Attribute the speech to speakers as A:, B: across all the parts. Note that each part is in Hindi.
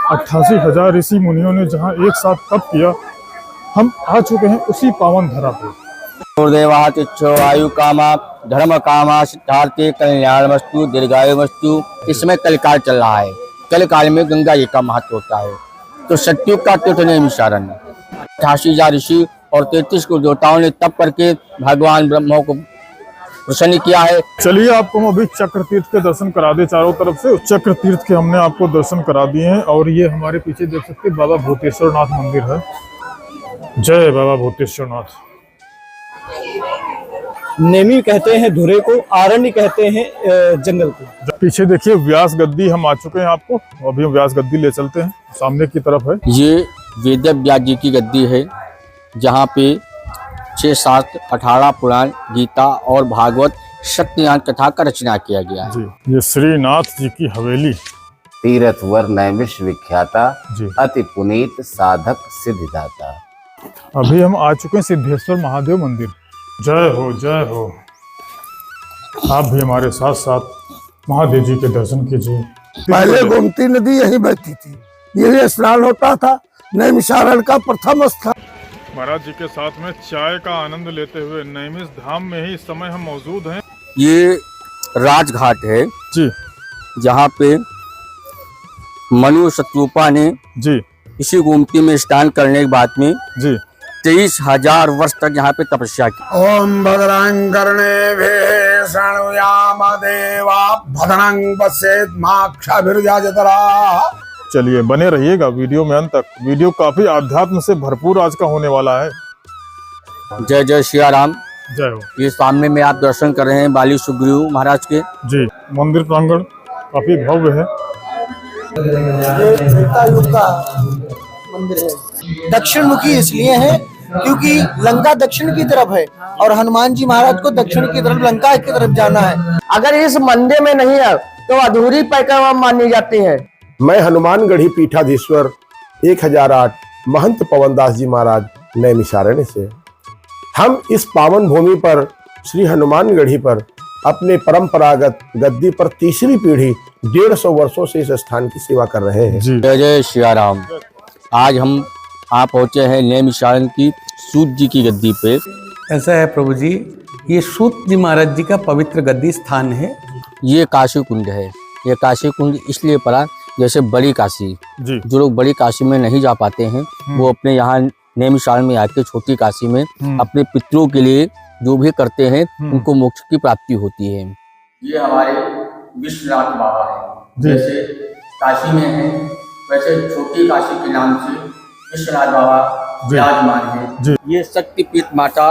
A: 88,000 ऋषि मुनियों ने जहाँ एक साथ तप किया, हम आ चुके हैं उसी पावन धरा पे।
B: गुरुदेवा तिच्छो आयु कामा धर्म कामा सिद्धार्थे कल्याणमस्तु दीर्घायुमस्तु। इसमें कलकाल चल रहा है। कलकाल में गंगा जी का महत्व होता है। तो सत्युग का तीर्थ नैमिषारण्य 88,000 ऋषि और 33 को देवताओं ने तप करके भगवान ब्रह्मा को प्रसन्न किया है।
A: चलिए आपको हम अभी चक्र तीर्थ के दर्शन करा दे चारों तरफ से। चक्र तीर्थ के हमने आपको दर्शन करा दिए हैं और ये हमारे पीछे देख सकते हैं बाबा भूतेश्वर नाथ मंदिर है। जय बाबा भूतेश्वर नाथ।
C: नेमी कहते हैं धुरे को, आरण्य कहते हैं जंगल को।
A: पीछे देखिए व्यास गद्दी हम आ चुके हैं। आपको अभी हम व्यास गद्दी ले चलते हैं, सामने की तरफ है।
B: ये वेद व्यास जी की गद्दी है, जहाँ पे 6 शास्त्र 18 पुराण गीता और भागवत सत्यनारायण कथा का रचना किया गया है।
A: जी ये श्रीनाथ जी की हवेली।
D: तीर्थवर नैमिष विख्याता
A: जी
D: अति पुनीत साधक सिद्धिदाता।
A: अभी हम आ चुके हैं सिद्धेश्वर महादेव मंदिर। जय हो जय हो। आप भी हमारे साथ साथ महादेव जी के दर्शन कीजिए।
E: पहले गोमती नदी यही बहती थी, यही स्नान होता था। नैमिषारण्य का प्रथम स्थान।
A: महाराज जी के साथ में चाय का आनंद लेते हुए नैमिष धाम में ही इस समय हम मौजूद हैं।
B: ये राजघाट है
A: जी,
B: जहाँ पे मनु शत्रुपा ने
A: जी
B: इसी गोमती में स्नान करने के बाद में
A: जी
B: 23,000 वर्ष तक यहाँ पे तपस्या की।
E: ओम भद्रं कर्णेभिः शृणुयाम देवा भद्रं पश्येत् माक्षाभिर्यजत्रा।
A: चलिए बने रहिएगा वीडियो में अंत तक। वीडियो काफी आध्यात्म से भरपूर आज का होने वाला है।
B: जय जय श्री राम।
A: जय हो।
B: ये सामने में आप दर्शन कर रहे हैं बाली सुग्रीव महाराज के।
A: जी मंदिर प्रांगण काफी भव्य है।
C: युग का मंदिर है। दक्षिण मुखी इसलिए है क्योंकि लंका दक्षिण की तरफ है और हनुमान जी महाराज को दक्षिण की तरफ लंका की तरफ जाना है।
B: अगर इस मंदिर में नहीं है तो अधूरी परिक्रमा मानी जाती है।
F: मैं हनुमानगढ़ी पीठाधीश्वर 1008 महंत पवनदास जी महाराज नैमिषारण्य से। हम इस पावन भूमि पर श्री हनुमानगढ़ी पर अपने परंपरागत गद्दी पर तीसरी पीढ़ी 150 वर्षों से इस स्थान की सेवा कर रहे हैं।
B: जय जय श्री राम। आज हम आप पहुंचे हैं नैमिषारण्य की सूत जी की गद्दी पे।
G: ऐसा है प्रभु जी, ये सूत जी महाराज जी का पवित्र गद्दी स्थान है।
B: ये काशी कुंड है। ये काशी कुंड इसलिए पड़ा जैसे बड़ी काशी, जो लोग बड़ी काशी में नहीं जा पाते हैं वो अपने यहाँ नैमिषारण्य में आके छोटी काशी में अपने पितरों के लिए जो भी करते हैं उनको मोक्ष की प्राप्ति होती है। ये हमारे विश्वनाथ बाबा है। जैसे काशी में है वैसे छोटी काशी के नाम से विश्वनाथ बाबा विराजमान है। ये शक्तिपीठ माता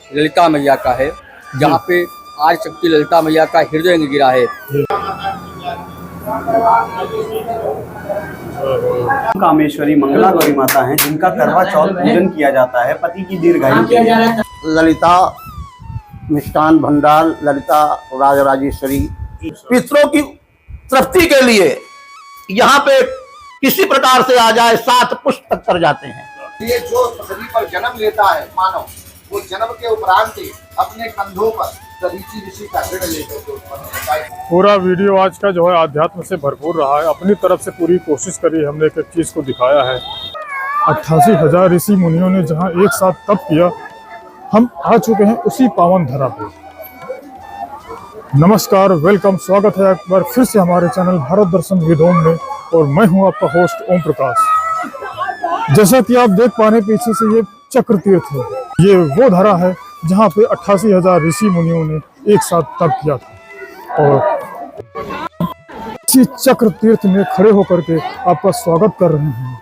B: ललिता मैया का है, जहाँ पे आज शक्ति ललिता मैया का हृदय गिरा है।
C: कामेश्वरी मंगला गौरी माता हैं, जिनका करवा चौथ पूजन किया जाता है पति की दीर्घायु के लिए।
E: ललिता मिष्ठान भंडार, ललिता राजराजेश्वरी पितरों की तृप्ति के लिए यहाँ पे किसी प्रकार से आ जाए 7 पुष्प तक कर जाते हैं।
H: ये जो पृथ्वी पर जन्म लेता है मानव, वो जन्म के उपरांत ही अपने कंधों पर दधीचि ऋषि का ऋण लेकर उत्पन्न होता है।
A: पूरा वीडियो आज का जो है आध्यात्म से भरपूर रहा है। अपनी तरफ से पूरी कोशिश करी, हमने एक चीज को दिखाया है। 88,000 ऋषि मुनियों ने जहाँ एक साथ तप किया, हम आ चुके हैं उसी पावन धरा पे। नमस्कार, वेलकम, स्वागत है एक बार फिर से हमारे चैनल भारत दर्शन विद ओम में और मैं हूं आपका होस्ट ओम प्रकाश। जैसा कि आप देख पा रहे हैं पीछे से ये चक्र तीर्थ है। ये वो धरा है जहाँ पे 88,000 ऋषि मुनियों ने एक साथ तप किया था और इसी चक्र तीर्थ में खड़े होकर के आपका स्वागत कर रहे हैं।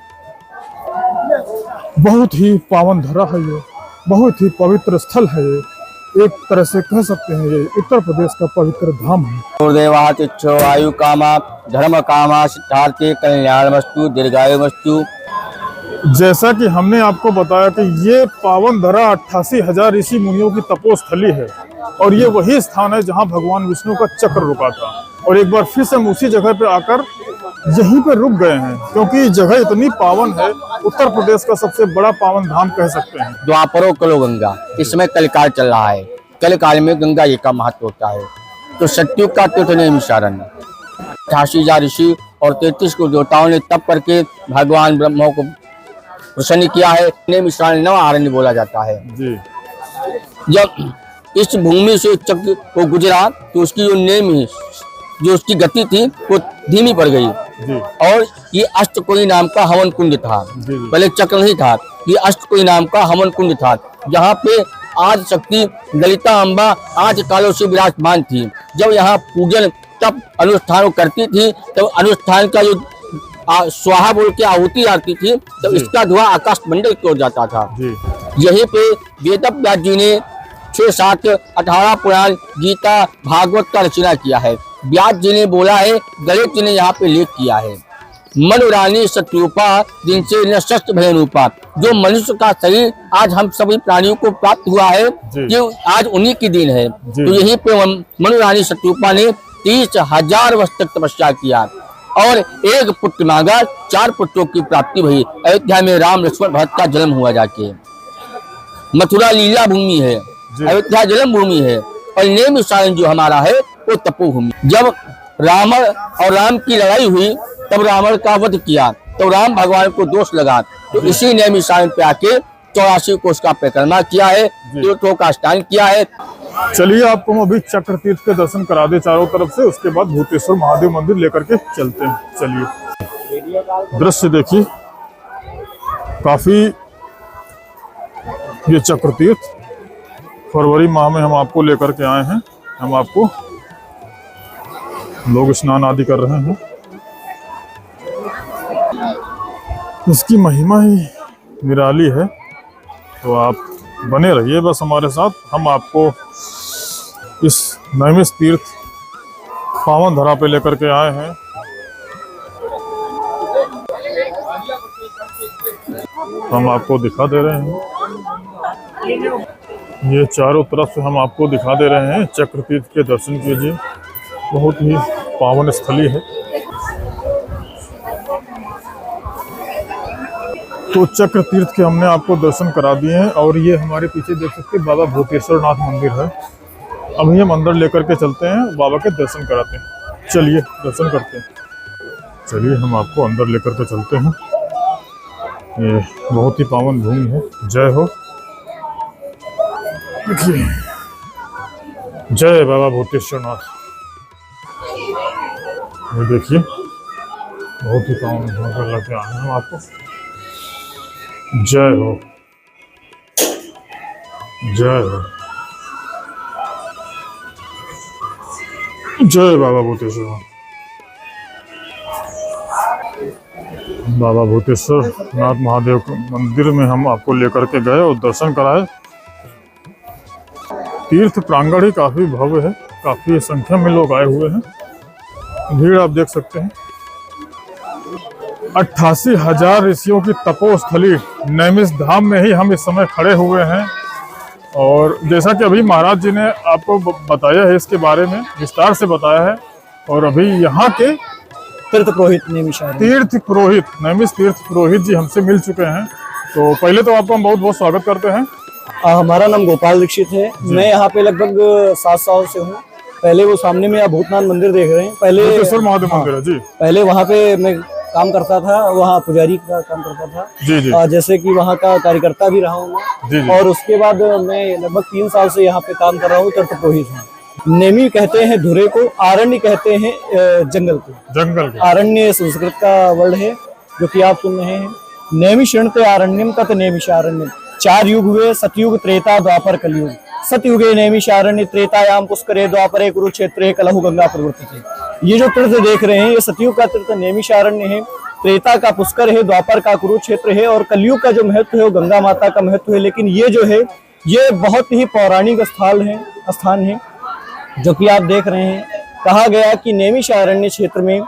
A: बहुत ही पावन धरा है ये, बहुत ही पवित्र स्थल है ये। एक तरह से कह सकते हैं ये उत्तर प्रदेश का पवित्र धाम है।
B: गुरुदेवा तिच्छो आयु कामा धर्म कामा सिद्धार्थे कल्याणमस्तु दीर्घायुमस्तु।
A: जैसा कि हमने आपको बताया कि ये पावन धरा 88,000 ऋषि मुनियों की तपोस्थली है और ये वही स्थान है जहां भगवान विष्णु का चक्र रुका था। और एक बार फिर से हम उसी जगह पे आकर यहीं पे रुक गए हैं, क्योंकि जगह इतनी पावन है। उत्तर प्रदेश का सबसे बड़ा पावन धाम कह सकते हैं।
B: द्वापरो कलो गंगा। इसमें कलकाल चल रहा है। कलकाल में गंगा जी का महत्व होता है। तो सत्युग का तीर्थ नैमिषारण्य 88,000 ऋषि और 33 को देवताओं ने तप करके भगवान ब्रह्मा को प्रसन्न किया है। नैमिषारण्य नव आरण्य बोला जाता है
A: जी।
B: जब इस भूमि से चक्र को गुजरा तो उसकी जो नेम जो उसकी गति थी वो धीमी पड़ गई
A: जी।
B: और ये अष्टकोई नाम का हवन कुंड था।
A: जी।
B: पहले चक्र नहीं था, ये अष्टकोई नाम का हवन कुंड था, जहाँ पे आज शक्ति ललिता अम्बा आज कालों से विराजमान थी। जब यहाँ पूजन तब अनुष्ठान करती थी तब अनुष्ठान का जो स्वाहा बोल के आहुति आती थी तब इसका धुआं आकाश मंडल की ओर जाता था। यहीं पे वेदव्यास जी ने 6, 7, 18 पुराण, गीता, भागवत का रचना किया है। व्यास जी ने बोला है, गणेश जी ने यहाँ पे लेख किया है, मनुरानी सत्रूपा जिनसे न शस्त्र भय रूपा। जो मनुष्य का शरीर आज हम सभी प्राणियों को प्राप्त हुआ है ये आज उन्हीं की दिन है। तो यहीं पे मनुरानी सत्रूपा ने 30,000 वर्ष तक तपस्या किया और एक पुत्र मांगा, 4 पुत्रों की प्राप्ति हुई। अयोध्या में राम लक्ष्मण भरत का जन्म हुआ जाके। मथुरा लीला भूमि है, अयोध्या जन्म भूमि है और नैमिषारण्य जो हमारा है वो तपोभूमि। जब रावण और राम की लड़ाई हुई तब रावण का वध किया तो राम भगवान को दोष लगा तो इसी नैमिषारण्य पे आके 84 कोष का परिक्रमा किया है, तीर्थों का स्नान किया है।
A: चलिए आपको हम अभी चक्र तीर्थ के दर्शन करा दे चारों तरफ से, उसके बाद भूतेश्वर महादेव मंदिर लेकर के चलते हैं। चलिए दृश्य देखिए, काफी ये चक्र तीर्थ फरवरी माह में हम आपको लेकर के आए हैं। हम आपको लोग स्नान आदि कर रहे हैं। इसकी महिमा ही निराली है, तो आप बने रहिए बस हमारे साथ। हम आपको इस नैमिष तीर्थ पावन धरा पे लेकर के आए हैं। हम आपको दिखा दे रहे हैं, ये चारों तरफ से हम आपको दिखा दे रहे हैं। चक्र तीर्थ के दर्शन कीजिए, बहुत ही पावन स्थली है। तो चक्र तीर्थ के हमने आपको दर्शन करा दिए हैं और ये हमारे पीछे देख सकते हैं बाबा भूतेश्वर नाथ मंदिर है। अभी हम अंदर लेकर के चलते हैं, बाबा के दर्शन कराते हैं। चलिए दर्शन करते हैं। चलिए हम आपको अंदर लेकर के चलते हैं। ये बहुत ही पावन भूमि है। जय हो, देखिए जय बाबा भूतेश्वर नाथ। ये देखिए बहुत ही पावन भूमि लेके आए हैं हम आपको। जय हो, जय हो, जय बाबा भूतेश्वर। बाबा भूतेश्वर नाथ महादेव मंदिर में हम आपको लेकर के गए और दर्शन कराए। तीर्थ प्रांगण ही काफी भव्य है, काफी संख्या में लोग आए हुए हैं। भीड़ आप देख सकते हैं। 88,000 ऋषियों की तपोस्थली नैमिष धाम में ही हम इस समय खड़े हुए हैं। और जैसा कि अभी महाराज जी ने आपको बताया है, इसके बारे में विस्तार से बताया है। और अभी यहाँ के
C: तीर्थ पुरोहित नैमिष
A: तीर्थ पुरोहित जी हमसे मिल चुके हैं। तो पहले तो आपको हम बहुत बहुत स्वागत करते हैं।
C: हमारा नाम गोपाल दीक्षित है। मैं यहाँ पे लगभग 7 साल से हूँ। पहले वो सामने में आप भूतनाथ मंदिर देख रहे हैं, पहले
A: भूतेश्वर महादेव मंदिर है जी।
C: पहले वहाँ पे मैं काम करता था, वहाँ पुजारी का काम करता था
A: जी जी।
C: जैसे कि वहाँ का कार्यकर्ता भी रहा हूँ मैं
A: जी जी।
C: और उसके बाद मैं लगभग 3 साल से यहाँ पे काम कर रहा हूँ। तीर्थ पुरोहित हूँ। नेमी कहते हैं धुरे को, आरण्य कहते हैं जंगल को।
A: जंगल के
C: आरण्य संस्कृत का वर्ड है जो कि आप सुन रहे हैं। नैमिषण्य आरण्यम तत् नैमिषारण्यम। 4 युग हुए, सतयुग, त्रेता, द्वापर, कलयुग। सतयुगे नैमिषारण्य, त्रेतायाम पुष्करे, द्वापरे कुरुक्षेत्रे कलहु गंगा प्रवर्तते। ये जो तीर्थ देख रहे हैं ये सतयुग का तीर्थ नैमिषारण्य है, त्रेता का पुष्कर है, द्वापर का कुरुक्षेत्र है और कलयुग का जो महत्व है वो गंगा माता का महत्व है। लेकिन ये जो है ये बहुत ही पौराणिक स्थान है जो कि आप देख रहे हैं। कहा गया कि नैमिषारण्य क्षेत्र में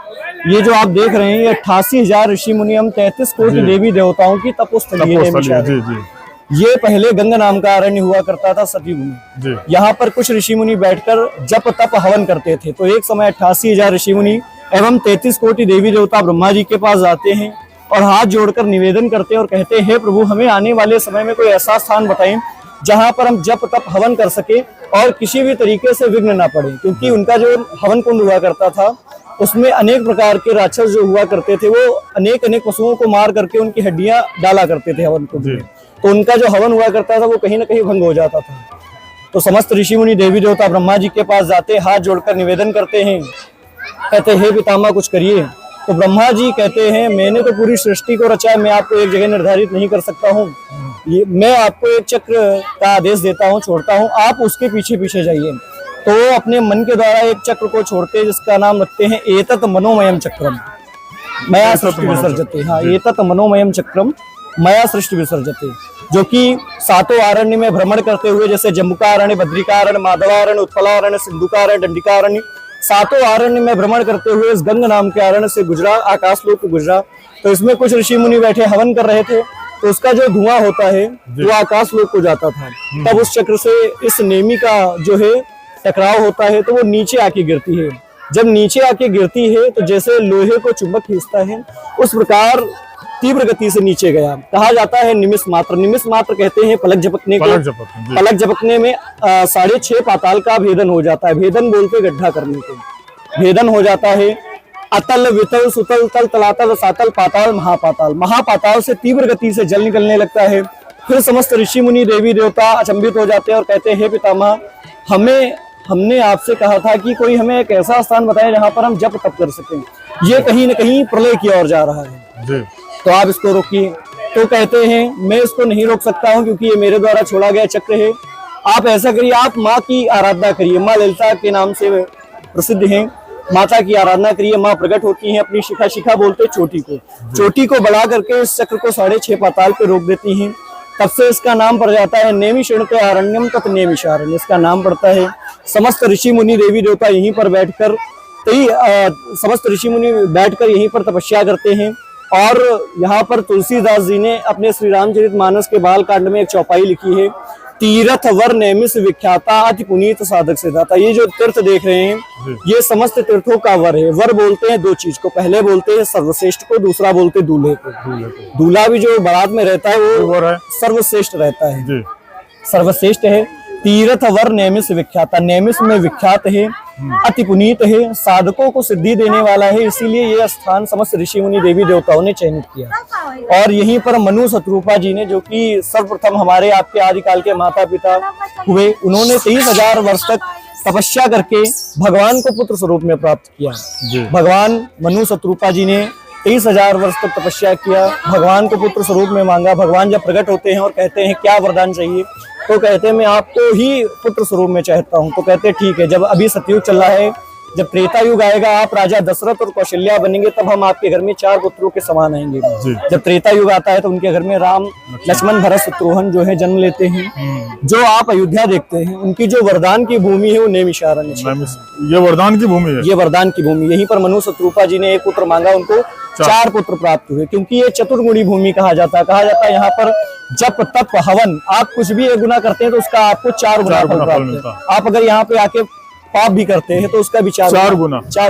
C: ये जो आप देख रहे हैं ये 88,000 ऋषि मुनि एवं 33 कोटि देवी देवताओं की तपोस्थली है नैमिषारण्य। ये पहले गंगा नाम का अरण्य हुआ करता था सतयुग में। यहाँ पर कुछ ऋषि मुनि बैठकर जप तप हवन करते थे। तो एक समय 88,000 ऋषि मुनि एवं 33 कोटि देवी देवता ब्रह्मा जी के पास जाते हैं और हाथ जोड़कर निवेदन करते हैं और कहते हैं, हे प्रभु हमें आने वाले समय में कोई ऐसा स्थान बताएं जहाँ पर हम जप तप हवन कर सके और किसी भी तरीके से विघ्न ना पड़े। क्योंकि उनका जो हवन कुंड हुआ करता था उसमें अनेक प्रकार के राक्षस जो हुआ करते थे, वो अनेक अनेक पशुओं को मार करके उनकी हड्डियां डाला करते थे हवन कुंड में। तो उनका जो हवन हुआ करता था वो कहीं ना कहीं भंग हो जाता था। तो समस्त ऋषि मुनि देवी देवता ब्रह्मा जी के पास जाते, हाथ जोड़कर निवेदन करते हैं, कहते हैं हे पितामह कुछ करिए। तो ब्रह्मा जी कहते हैं मैंने तो पूरी सृष्टि को रचा है, मैं आपको एक जगह निर्धारित नहीं कर सकता हूँ, ये मैं आपको एक चक्र का आदेश देता हूँ, छोड़ता हूँ, आप उसके पीछे पीछे जाइए। तो वो अपने मन के द्वारा एक चक्र को छोड़ते हैं जिसका नाम रखते हैं एतत् मनोमयम चक्रम मया सृष्टि विसर्जते। हाँ, एतत् मनोमयम चक्रम मया सृष्टि विसर्जते, जो कि सातों आरण्य में भ्रमण करते हुए, जैसे जम्बुकारण्य, बद्रिकारण्य, माधवारण्य, उत्पलारण्य, सिंधुकारण्य, दंडिकारण्य, सातों आरण्य में भ्रमण करते हुए इस गंग नाम के आरण्य से गुजरा, आकाश लोक को गुजरा। तो इसमें कुछ ऋषि मुनि बैठे हवन कर रहे थे, तो उसका जो धुआं होता है वो आकाश लोक को जाता था। तब उस चक्र से इस नेमी का जो है टकराव होता है, तो वो नीचे आके गिरती है। जब नीचे आके गिरती है तो जैसे लोहे को चुंबक खींचता है, उस प्रकार तीव्र गति से नीचे गया। कहा जाता है निमिष मात्र, निमिष मात्र कहते हैं पलक झपकने को। पलक झपकने में 6.5 पाताल का भेदन हो जाता है। भेदन बोलते गड्ढा करने को, भेदन हो जाता है। अतल, वितल, सुतल, तल, तलातल, सातल, पाताल, महापाताल। महापाताल से तीव्र गति से जल निकलने लगता है। फिर समस्त ऋषि मुनि देवी देवता अचंभित हो जाते हैं और कहते हैं हे पितामह, हमने आपसे कहा था कि कोई हमें एक ऐसा स्थान बताए जहां पर हम जप तप कर सकें, ये कहीं न कहीं प्रलय की ओर जा रहा है, तो आप इसको रोकिए। तो कहते हैं मैं इसको नहीं रोक सकता हूं क्योंकि ये मेरे द्वारा छोड़ा गया चक्र है। आप ऐसा करिए, आप माँ की आराधना करिए, माँ ललिता के नाम से प्रसिद्ध हैं, माता की आराधना करिए। माँ प्रकट होती हैं अपनी शिखा, शिखा बोलते चोटी को बढ़ा करके इस चक्र को 6.5 पाताल पे रोक देती हैं। तब से इसका नाम पड़ जाता है नेमिषण्ते आरण्यम तत् नेमिषारण्य, इसका नाम पड़ता है। समस्त ऋषि मुनि देवी देवता यहीं पर बैठकर समस्त ऋषि मुनि बैठकर यहीं पर तपस्या करते हैं। और यहाँ पर तुलसीदास जी ने अपने श्री रामचरितमानस के बाल कांड में एक चौपाई लिखी है, तीर्थ वर नेमिष विख्याता अति पुनीत साधक सिद्धाता। ये जो तीर्थ देख रहे हैं ये समस्त तीर्थों का वर है। वर बोलते हैं दो चीज को, पहले बोलते हैं सर्वश्रेष्ठ को, दूसरा बोलते दूल्हे को। दूल्हा भी जो बारात में रहता है वो सर्वश्रेष्ठ रहता है, सर्वश्रेष्ठ है। तीर्थ वर नेमिष विख्याता, नेमिष में विख्यात है, अति पुनीत है, साधकों को सिद्धि देने वाला है, इसीलिए ये स्थान समस्त ऋषि मुनि देवी देवताओं ने चयनित किया। और यहीं पर मनु शत्रुपा जी ने, जो कि सर्वप्रथम हमारे आपके आदिकाल के माता पिता हुए, उन्होंने 23,000 वर्ष तक तपस्या करके भगवान को पुत्र स्वरूप में प्राप्त किया। भगवान मनु शत्रुपा जी ने 23,000 वर्ष तक तपस्या किया, भगवान को पुत्र स्वरूप में मांगा। भगवान जब प्रकट होते हैं और कहते हैं क्या वरदान चाहिए, तो कहते हैं मैं आपको ही पुत्र स्वरूप में चाहता हूँ। तो कहते हैं ठीक है, जब अभी सतयुग चल रहा है, जब त्रेता युग आएगा, आप राजा दशरथ और कौशल्या बनेंगे, तब हम आपके घर में 4 पुत्रों के समान आएंगे। जब त्रेता युग आता है तो उनके घर में राम, लक्ष्मण, भरत, शत्रुघ्न जो है जन्म लेते हैं। जो आप अयोध्या देखते हैं, उनकी जो वरदान की भूमि है वो नेमिषारण्य है।
A: ये वरदान की भूमि है,
C: ये वरदान की भूमि। यहीं पर मनु शत्रुपा जी ने एक पुत्र मांगा, उनको 4 पुत्र प्राप्त हुए, क्योंकि ये चतुर्गुणी भूमि कहा जाता है। यहाँ पर जप तप हवन, आप कुछ भी 1 गुना करते हैं तो उसका आपको 4 गुना फल प्राप्त है। आप अगर यहाँ पे आके पाप भी करते हैं तो उसका भी 4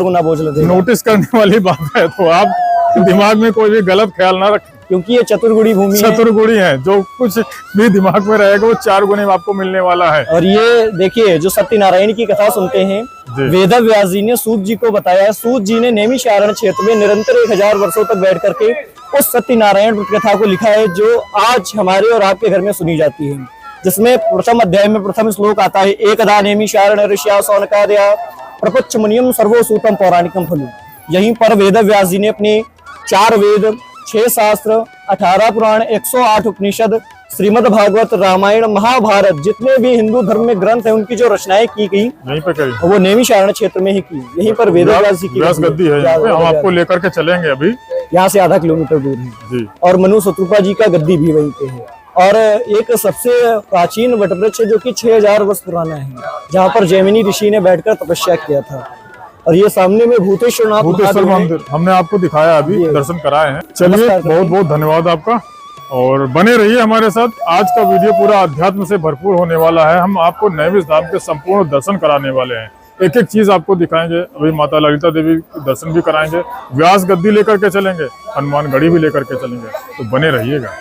C: गुना बोझ लगेगा।
A: नोटिस करने वाली बात है, तो आप दिमाग में कोई भी गलत ख्याल ना रखें,
C: क्योंकि ये चतुर्गुणी भूमि है।
A: चतुर्गुणी है, जो कुछ भी दिमाग में रहेगा वो 4 गुने आपको मिलने वाला है।
C: और ये देखिए, जो सत्यनारायण की कथा सुनते हैं, वेद व्यास जी ने सूत जी को बताया है। सूत जी ने नेमिषारण्य क्षेत्र में निरंतर 1000 वर्षों तक बैठ करके उस सत्यनारायण कथा को लिखा है, जो आज हमारे और आपके घर में सुनी जाती है। जिसमें प्रथम अध्याय में प्रथम श्लोक आता है, एकदा नेमिषारण्य ऋष्या सौनकादया प्रपच्छ मुनियम सर्वसूतम पौराणिकम फलु। यहीं पर वेद व्यास जी ने अपने 4 वेद, 6 शास्त्र, 18 पुराण, 108 उपनिषद, श्रीमद् भागवत, रामायण, महाभारत, जितने भी हिंदू धर्म में ग्रंथ है, उनकी जो रचनाएं की गई
A: यहीं पे करी,
C: वो नेमिषारण्य क्षेत्र में ही की। यहीं पर वेद व्यास जी की
A: व्यास गद्दी है, हम आपको लेकर के चलेंगे अभी।
C: यहाँ से आधा किलोमीटर दूर है और मनु शत्रुपा जी का गद्दी भी वहीं पे है। और एक सबसे प्राचीन वटवृक्ष जो कि 6000 वर्ष पुराना है, जहाँ पर जैमिनी ऋषि ने बैठकर तपस्या किया था। और ये सामने में भूतेश्वर
A: मंदिर हमने आपको दिखाया, अभी दर्शन कराए हैं। चलिए, बहुत बहुत धन्यवाद आपका, और बने रहिए हमारे साथ। आज का वीडियो पूरा अध्यात्म से भरपूर होने वाला है। हम आपको नैमिष धाम के संपूर्ण दर्शन कराने वाले हैं, एक एक चीज आपको दिखाएंगे। अभी माता ललिता देवी दर्शन भी कराएंगे, व्यास गद्दी लेकर के चलेंगे, हनुमान गढ़ी भी लेकर के चलेंगे, तो बने रहिएगा।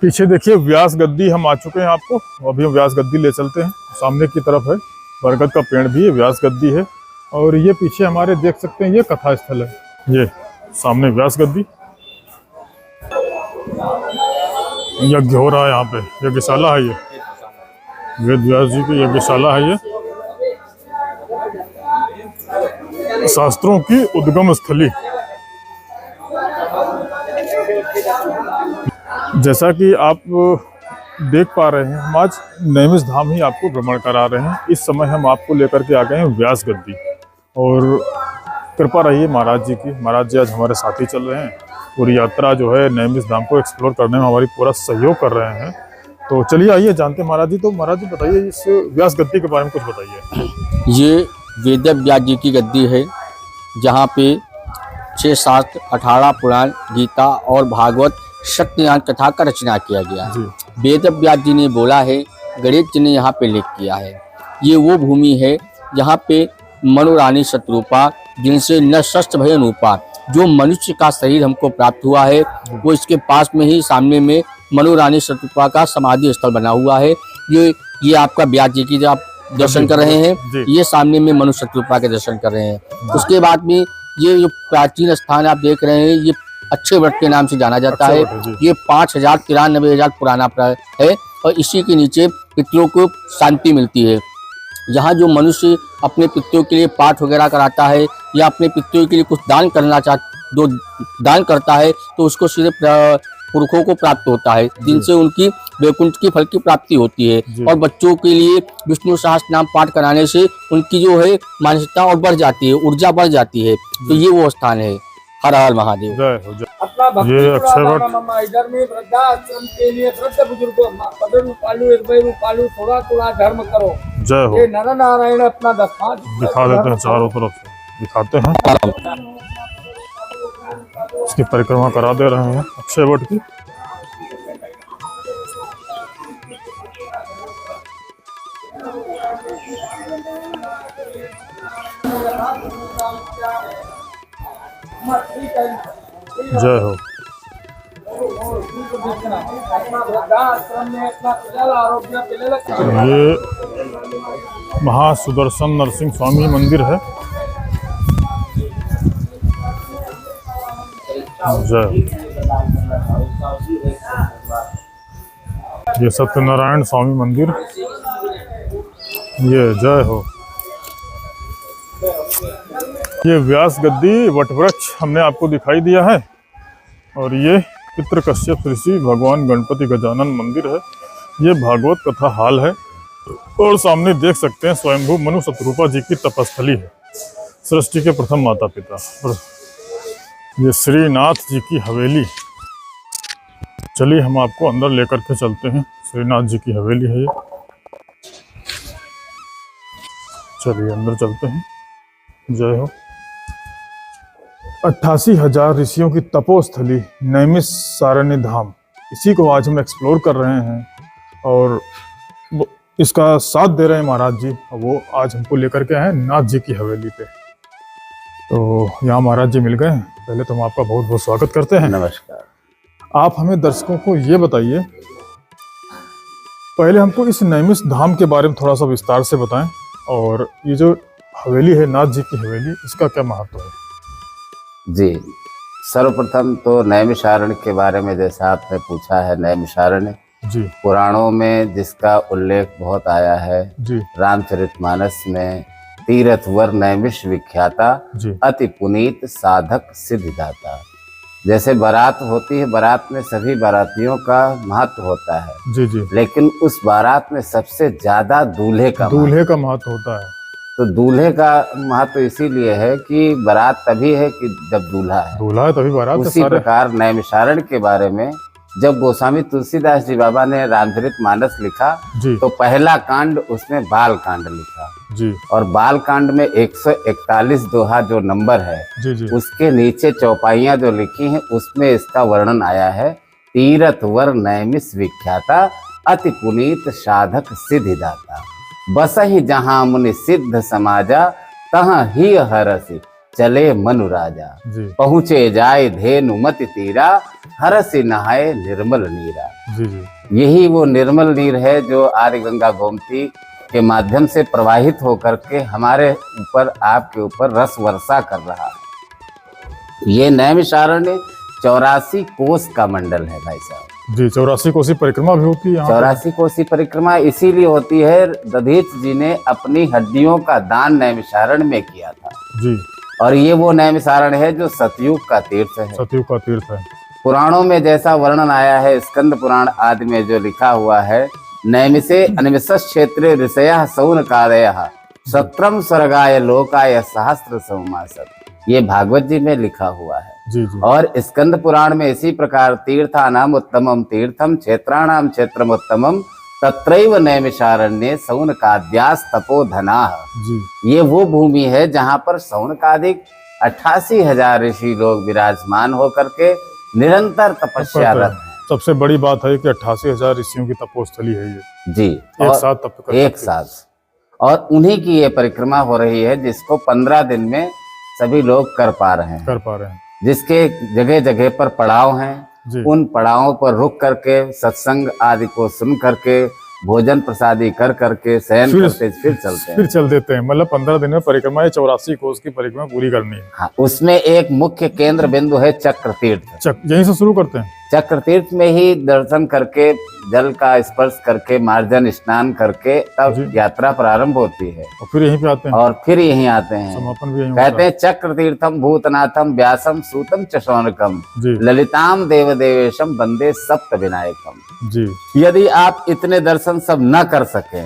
A: पीछे देखिए व्यास गद्दी हम आ चुके हैं, आपको अभी हम व्यास गद्दी ले चलते हैं। सामने की तरफ है बरगद का पेड़ भी है, व्यास गद्दी है, और ये पीछे हमारे देख सकते हैं ये कथा स्थल है। ये सामने व्यास गद्दी, यज्ञ हो रहा है यहाँ पे, यज्ञशाला है ये, वेद व्यास जी की यज्ञशाला है ये, शास्त्रों की उद्गम स्थली। जैसा कि आप देख पा रहे हैं, हम आज नैमिष धाम ही आपको भ्रमण करा रहे हैं। इस समय हम आपको लेकर के आ गए हैं व्यास गद्दी, और कृपा रही है महाराज जी की। महाराज जी आज हमारे साथ ही चल रहे हैं, पूरी यात्रा जो है नैमिष धाम को एक्सप्लोर करने में हमारी पूरा सहयोग कर रहे हैं। तो चलिए आइए जानते हैं महाराज जी। तो महाराज जी बताइए इस व्यास गद्दी के बारे में कुछ बताइए।
B: ये वेद व्यास जी की गद्दी है, जहाँ पे 6 शास्त्र, 18 पुराण, गीता और भागवत सत्यनारायण कथा का रचना किया गया है। वेद व्यास जी ने बोला है, गणेश जी ने यहाँ पे लेख किया है। ये वो भूमि है जहाँ पे मनोरानी शत्रुपा, जिनसे न शस्त्र भय अनुपा, जो मनुष्य का शरीर हमको प्राप्त हुआ है, वो इसके पास में ही सामने में मनोरानी शत्रुपा का समाधि स्थल बना हुआ है। ये आपका व्यास जी की जो आप दर्शन कर रहे हैं, ये सामने में मनु शत्रुपा के दर्शन कर रहे हैं। उसके बाद में ये जो प्राचीन स्थान आप देख रहे हैं, ये अच्छे वट के नाम से जाना जाता है। ये 5093 पुराना है, और इसी के नीचे पितरों को शांति मिलती है। यहाँ जो मनुष्य अपने पितरों के लिए पाठ वगैरह कराता है, या अपने पितरों के लिए कुछ दान करना जो दान करता है, तो उसको सिर्फ पुरखों को प्राप्त होता है, जिनसे उनकी वैकुंठ की फल की प्राप्ति होती है। और बच्चों के लिए विष्णु सहस्त्र नाम पाठ कराने से उनकी जो है मानसिकता और बढ़ जाती है, ऊर्जा बढ़ जाती है। तो ये वो स्थान है। हर हर महादेव।
A: जय हो जय। ये अक्षय वट
I: इधर में वृद्धाश्रम के लिए वृद्ध बुजुर्गों पालू थोड़ा धर्म करो।
A: जय हो।
I: ये नर नारायण अपना दस्तान
A: दिखा देते हैं, चारों तरफ से दिखाते हैं। इसकी परिक्रमा करा दे रहे हैं अक्षय वट की। जय हो। ये महासुदर्शन नरसिंह स्वामी मंदिर है। जय। ये सत्यनारायण स्वामी मंदिर, ये जय हो। ये व्यास गद्दी वटवृक्ष हमने आपको दिखाई दिया है, और ये पितृ कश्यप ऋषि भगवान गणपति गजानन मंदिर है। ये भागवत कथा हाल है, और सामने देख सकते हैं स्वयंभू मनु शत्रुपा जी की तपस्थली है, सृष्टि के प्रथम माता पिता। और ये श्रीनाथ जी की हवेली। चलिए हम आपको अंदर लेकर के चलते हैं। श्रीनाथ जी की हवेली है ये। चलिए अंदर चलते हैं। जय हो। 88,000 ऋषियों की तपोस्थली नैमिषारण्य धाम, इसी को आज हम एक्सप्लोर कर रहे हैं, और इसका साथ दे रहे हैं महाराज जी। वो आज हमको लेकर के आए नाथ जी की हवेली पे। तो यहाँ महाराज जी मिल गए। पहले तो हम आपका बहुत बहुत स्वागत करते हैं।
D: नमस्कार।
A: आप हमें दर्शकों को ये बताइए, पहले हमको इस नैमिष धाम के बारे में थोड़ा सा विस्तार से बताएं, और ये जो हवेली है नाथ जी की हवेली, इसका क्या महत्व है?
D: जी, सर्वप्रथम तो नैमिषारण्य के बारे में जैसा आपने पूछा है, नैमिषारण्य
A: जी
D: पुराणों में जिसका उल्लेख बहुत आया है
A: जी।
D: रामचरितमानस में, तीर्थवर नैमिष विख्याता,
A: जी
D: अति पुनीत साधक सिद्धिदाता। जैसे बारात होती है, बारात में सभी बारातियों का महत्व होता है,
A: जी जी।
D: लेकिन उस बारात में सबसे ज्यादा दूल्हे का
A: महत्व होता है।
D: तो दूल्हे का महत्व इसीलिए है कि बारात तभी है कि जब दूल्हा है
A: तभी बारात।
D: उसी प्रकार नैमिषारण्य के बारे में जब गोस्वामी तुलसीदास जी बाबा ने रामचरितमानस लिखा
A: जी,
D: तो पहला कांड उसमें बाल कांड लिखा
A: जी,
D: और बाल कांड में 141 दोहा जो नंबर है
A: जी जी,
D: उसके नीचे चौपाइयां जो लिखी हैं उसमें इसका वर्णन आया है। तीर्थवर नैमिष विख्याता, अति पुनीत साधक सिद्धिदाता, बसहि जहाँ मुनि सिद्ध समाजा, तहाँ ही हरसि चले मनु राजा। पहुँचे जाए धेनु मति तीरा, हरसि नहाए निर्मल नीरा।
A: जी जी।
D: यही वो निर्मल नीर है जो आदि गंगा गोमती के माध्यम से प्रवाहित होकर के हमारे ऊपर, आपके ऊपर रस वर्षा कर रहा है। ये नैमिषारण्य 84 कोस का मंडल है भाई साहब
A: जी। 84 कोसी परिक्रमा भी होती है यहाँ पे?
D: 84 कोसी परिक्रमा इसीलिए होती है, दधीच जी ने अपनी हड्डियों का दान नैमिषारण्य में किया था
A: जी। और
D: ये वो नैमिषारण्य है जो सतयुग का तीर्थ है।
A: सतयुग का तीर्थ है।
D: पुराणों में जैसा वर्णन आया है, स्कंद पुराण आदि में जो लिखा हुआ है, नैमिषे अनिमिषस् क्षेत्रे ऋषयः सौनकादयः सत्रम स्वर्गाय लोकाय सहस्त्र सौमासत्, ये भागवत जी में लिखा हुआ है
A: जी जी।
D: और स्कंद पुराण में इसी प्रकार तीर्थानाम उत्तमम तीर्थम क्षेत्राणाम क्षेत्रम उत्तमम तत्रैव नैमिषारण्ये सौनकाद्यास तपोधनाः
A: जी।
D: ये वो भूमि है जहाँ पर सौनकादिक 88,000 ऋषि लोग विराजमान होकर के निरंतर तपस्या रत हैं।
A: सबसे बड़ी बात है कि 88,000 ऋषियों की तपोस्थली है ये
D: जी,
A: एक साथ तप कर
D: एक साथ, और उन्हीं की ये परिक्रमा हो रही है जिसको 15 दिन में सभी लोग कर पा रहे हैं। जिसके जगह जगह पर पड़ाव हैं, उन पड़ावों पर रुक करके सत्संग आदि को सुन करके भोजन प्रसादी कर करके शयन करते फिर चल देते हैं।
A: मतलब 15 दिन में परिक्रमा 84 कोस की परिक्रमा पूरी करनी है।
D: हाँ, उसमें एक मुख्य केंद्र बिंदु है चक्र तीर्थ।
A: यहीं से शुरू करते हैं।
D: चक्र तीर्थ में ही दर्शन करके, जल का स्पर्श करके, मार्जन स्नान करके तब यात्रा प्रारंभ होती है
A: और फिर यहीं पे आते हैं।
D: और फिर यहीं आते हैं।
A: समापन भी यहीं
D: कहते हैं चक्र तीर्थम भूतनाथम व्यासम सूतम च शौनकम ललिताम देव देवेशम वंदे सप्त विनायकम जी। यदि आप इतने दर्शन सब न कर सके,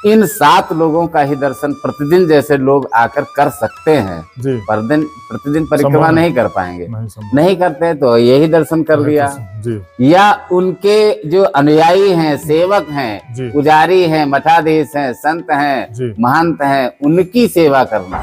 D: इन 7 लोगों का ही दर्शन प्रतिदिन जैसे लोग आकर कर सकते हैं, प्रतिदिन परिक्रमा नहीं कर पाएंगे, नहीं करते तो यही दर्शन कर लिया
A: जी।
D: या उनके जो अनुयायी हैं, सेवक हैं, पुजारी हैं, मठाधीश हैं, संत हैं, महंत हैं, उनकी सेवा करना।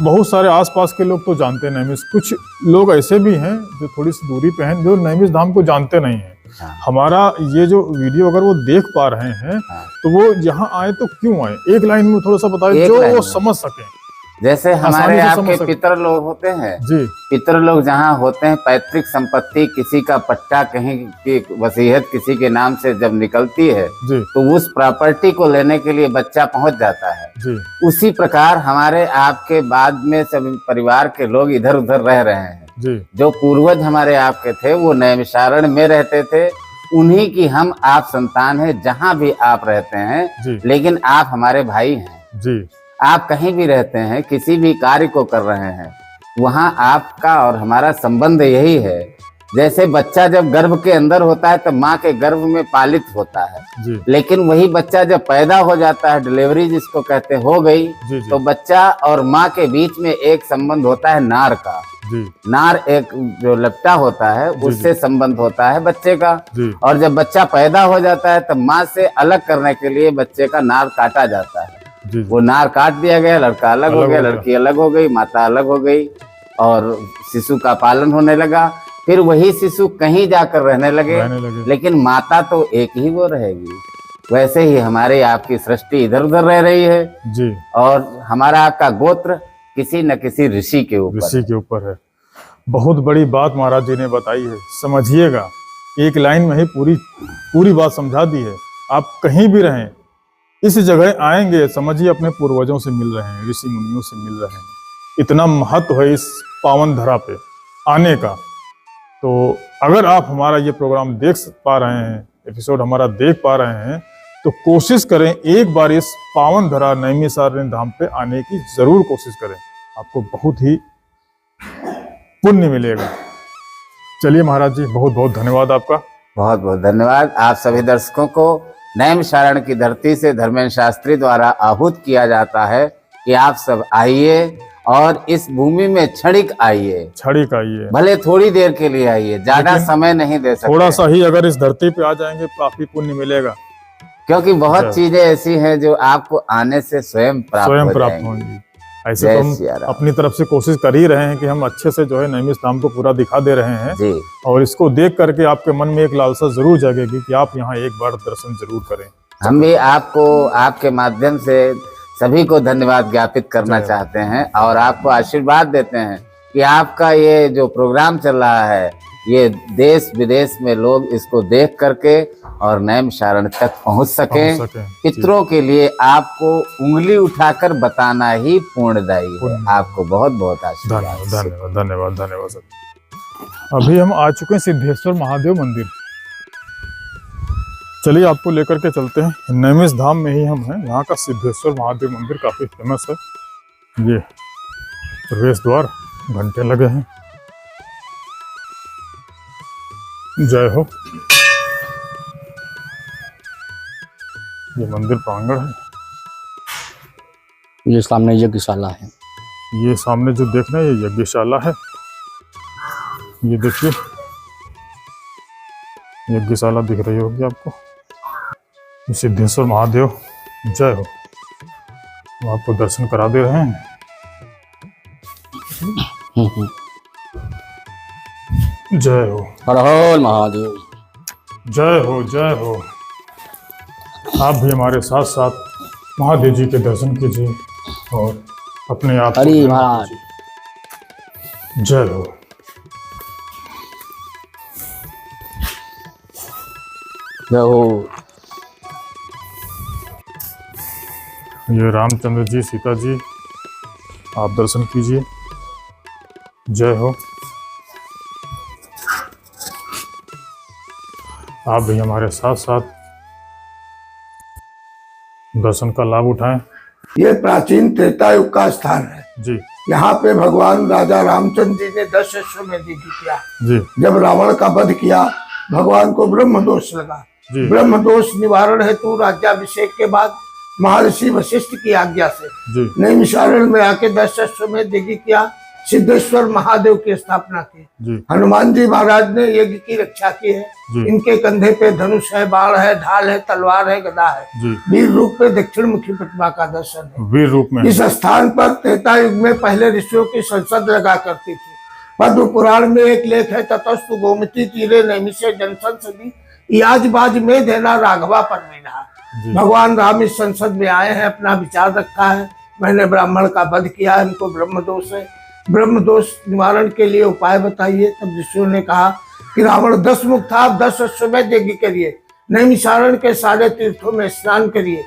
A: बहुत सारे आसपास के लोग तो जानते हैं नैमिष, कुछ लोग ऐसे भी हैं जो थोड़ी सी दूरी पे हैं जो नैमिष धाम को जानते नहीं हैं। हमारा ये जो वीडियो अगर वो देख पा रहे हैं तो वो यहाँ आए तो क्यों आए, एक लाइन में थोड़ा सा बताइए जो वो समझ सके।
D: जैसे हमारे आपके पितर लोग होते हैं जी, पितर लोग जहाँ होते हैं, पैतृक संपत्ति किसी का पट्टा कहीं की वसीयत किसी के नाम से जब निकलती है जी, तो उस प्रॉपर्टी को लेने के लिए बच्चा पहुंच जाता है जी। उसी प्रकार हमारे आपके बाद में सभी परिवार के लोग इधर उधर रह रहे हैं जी। जो पूर्वज हमारे आपके थे वो नैमिषारण्य में रहते थे, उन्हीं की हम आप संतान है जहाँ भी आप रहते हैं, लेकिन आप हमारे भाई हैं जी। आप कहीं भी रहते हैं, किसी भी कार्य को कर रहे हैं, वहाँ आपका और हमारा संबंध यही है। जैसे बच्चा जब गर्भ के अंदर होता है तो माँ के गर्भ में पालित होता है जी। लेकिन वही बच्चा जब पैदा हो जाता है, डिलीवरी जिसको कहते हो गई जी। तो बच्चा और माँ के बीच में एक संबंध होता है नार का जी। नार एक जो लपटा होता है उससे संबंध होता है बच्चे का जी। और जब बच्चा पैदा हो जाता है तो माँ से अलग करने के लिए बच्चे का नार काटा जाता है जी। वो नार काट दिया गया, लड़का अलग हो गया, लड़की अलग हो गई, माता अलग हो गई और शिशु का पालन होने लगा। फिर वही शिशु कहीं जाकर रहने लगे, लेकिन माता तो एक ही वो रहेगी। वैसे ही हमारे आपकी सृष्टि इधर उधर रह रही है जी। और हमारा आपका गोत्र किसी न किसी ऋषि के ऊपर
A: है। बहुत बड़ी बात महाराज जी ने बताई है, समझिएगा, एक लाइन में ही पूरी बात समझा दी है। आप कहीं भी रहें, इस जगह आएंगे, समझिए अपने पूर्वजों से मिल रहे हैं, ऋषि मुनियों से मिल रहे हैं। इतना महत्व है इस पावन धरा पे आने का। तो अगर आप हमारा ये प्रोग्राम देख पा रहे हैं, एपिसोड हमारा देख पा रहे हैं, तो कोशिश करें एक बार इस पावन धरा नैमिषारण्य धाम पे आने की जरूर कोशिश करें, आपको बहुत ही पुण्य मिलेगा। चलिए महाराज जी, बहुत बहुत धन्यवाद आपका।
D: बहुत बहुत धन्यवाद आप सभी दर्शकों को। नैमिषारण्य की धरती से धर्मेंद्र शास्त्री द्वारा आहूत किया जाता है कि आप सब आइए और इस भूमि में क्षणिक आइए, भले थोड़ी देर के लिए आइए, ज्यादा समय नहीं दे सकते,
A: थोड़ा सा ही अगर इस धरती पे आ जाएंगे काफी पुण्य मिलेगा,
D: क्योंकि बहुत चीजें ऐसी हैं जो आपको आने से स्वयं प्राप्त
A: होंगी। ऐसे तो हम अपनी तरफ से कोशिश कर ही रहे हैं कि हम अच्छे से जो है नैमिष धाम को पूरा दिखा दे रहे हैं जी। और इसको देख करके आपके मन में एक लालसा जरूर जगेगी कि आप यहाँ एक बार दर्शन जरूर करें।
D: हम भी आपको आपके माध्यम से सभी को धन्यवाद ज्ञापित करना चाहते हैं और आपको आशीर्वाद देते हैं कि आपका ये जो प्रोग्राम चल रहा है ये देश विदेश में लोग इसको देख करके और नैमिषारण्य तक पहुंच सकें। पितरों के लिए आपको उंगली उठाकर बताना ही पुण्यदायी है। आपको बहुत बहुत आशीर्वाद।
A: धन्यवाद धन्यवाद धन्यवाद सर। अभी हम आ चुके हैं सिद्धेश्वर महादेव मंदिर। चलिए आपको लेकर के चलते हैं। नैमिष धाम में ही हम हैं। यहाँ का सिद्धेश्वर महादेव मंदिर काफी फेमस है। ये प्रवेश द्वार, घंटे लगे हैं। जय हो। ये मंदिर प्रांगण है।
B: ये सामने यज्ञशाला है।
A: ये सामने जो देख रहे हैं ये यज्ञशाला है। ये देखिए यज्ञशाला दिख रही होगी आपको। ये सिद्धेश्वर महादेव जय हो। हम आपको दर्शन करा दे रहे हैं। जय हो।
B: हर हर महादेव।
A: जय हो जय हो। आप भी हमारे साथ साथ महादेव जी के दर्शन कीजिए और अपने आप को
B: हरि महाराज।
A: जय हो।
B: जय हो।
A: ये रामचंद्र जी, सीता जी, आप दर्शन कीजिए। जय हो। आप भी हमारे साथ साथ दर्शन का लाभ उठाएं।
E: ये प्राचीन त्रेता युग का स्थान है
A: जी।
E: यहाँ पे भगवान राजा रामचंद्र जी ने 10 अश्वमेध यज्ञ किया।
A: जी।
E: जब रावण का वध किया, भगवान को ब्रह्म दोष लगा।
A: जी।
E: ब्रह्म दोष निवारण हेतु राज्याभिषेक के बाद महर्षि वशिष्ठ की आज्ञा से नैमिषारण्य में आके 10 अश्वमेध यज्ञ किया। सिद्धेश्वर महादेव की स्थापना की। हनुमान जी महाराज ने यज्ञ की रक्षा की है। इनके कंधे पे धनुष है, बाण है, ढाल है, तलवार है, गदा है। वीर रूप में दक्षिण मुखी प्रतिमा का दर्शन है।
A: वीर रूप में
E: इस स्थान पर त्रेता युग में पहले ऋषियों की संसद लगा करती थी। पद्म पुराण में एक लेख है, ततस्तु गोमती तीरे नैमिषे जनसंसदी याज बाज में देना राघवा परवीना। भगवान राम इस संसद में आए हैं, अपना विचार रखा है। मैंने ब्राह्मण का वध किया, इनको ब्रह्म दोष है। ब्रह्म दोष निवारण के लिए उपाय बताइए। तब ऋषियों ने कहा कि रावण 10 मुख था, आप 10 अश्वमेध यज्ञ करिए, नैमिषारण्य के सारे तीर्थों में स्नान करिए,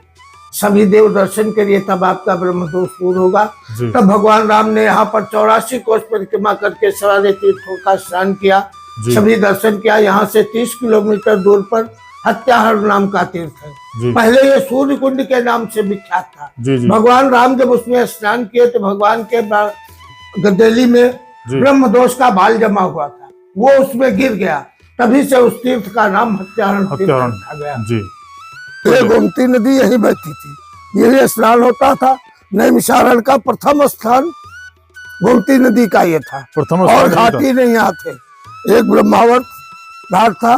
E: सभी देव दर्शन करिए, तब आपका ब्रह्म दोष दूर होगा। तब भगवान राम ने यहाँ पर 84 कोष परिक्रमा करके सारे तीर्थों का स्नान किया, सभी दर्शन किया। यहाँ से 30 किलोमीटर दूर पर हत्याहर नाम का तीर्थ है। पहले ये सूर्य कुंड के नाम से विख्यात था। भगवान राम जब उसमें स्नान किए तो भगवान के गदेली में ब्रह्म दोष का बाल जमा हुआ था, वो उसमें गिर गया। तभी से उस तीर्थ का नाम हत्याहरण रखा गया। ये गोमती नदी यही बहती थी, यही स्नान होता था। नैमिषारण्य का प्रथम स्थान गोमती नदी का ये था। और घाट ही नहीं यहाँ थे। एक ब्रह्मावर्त घाट था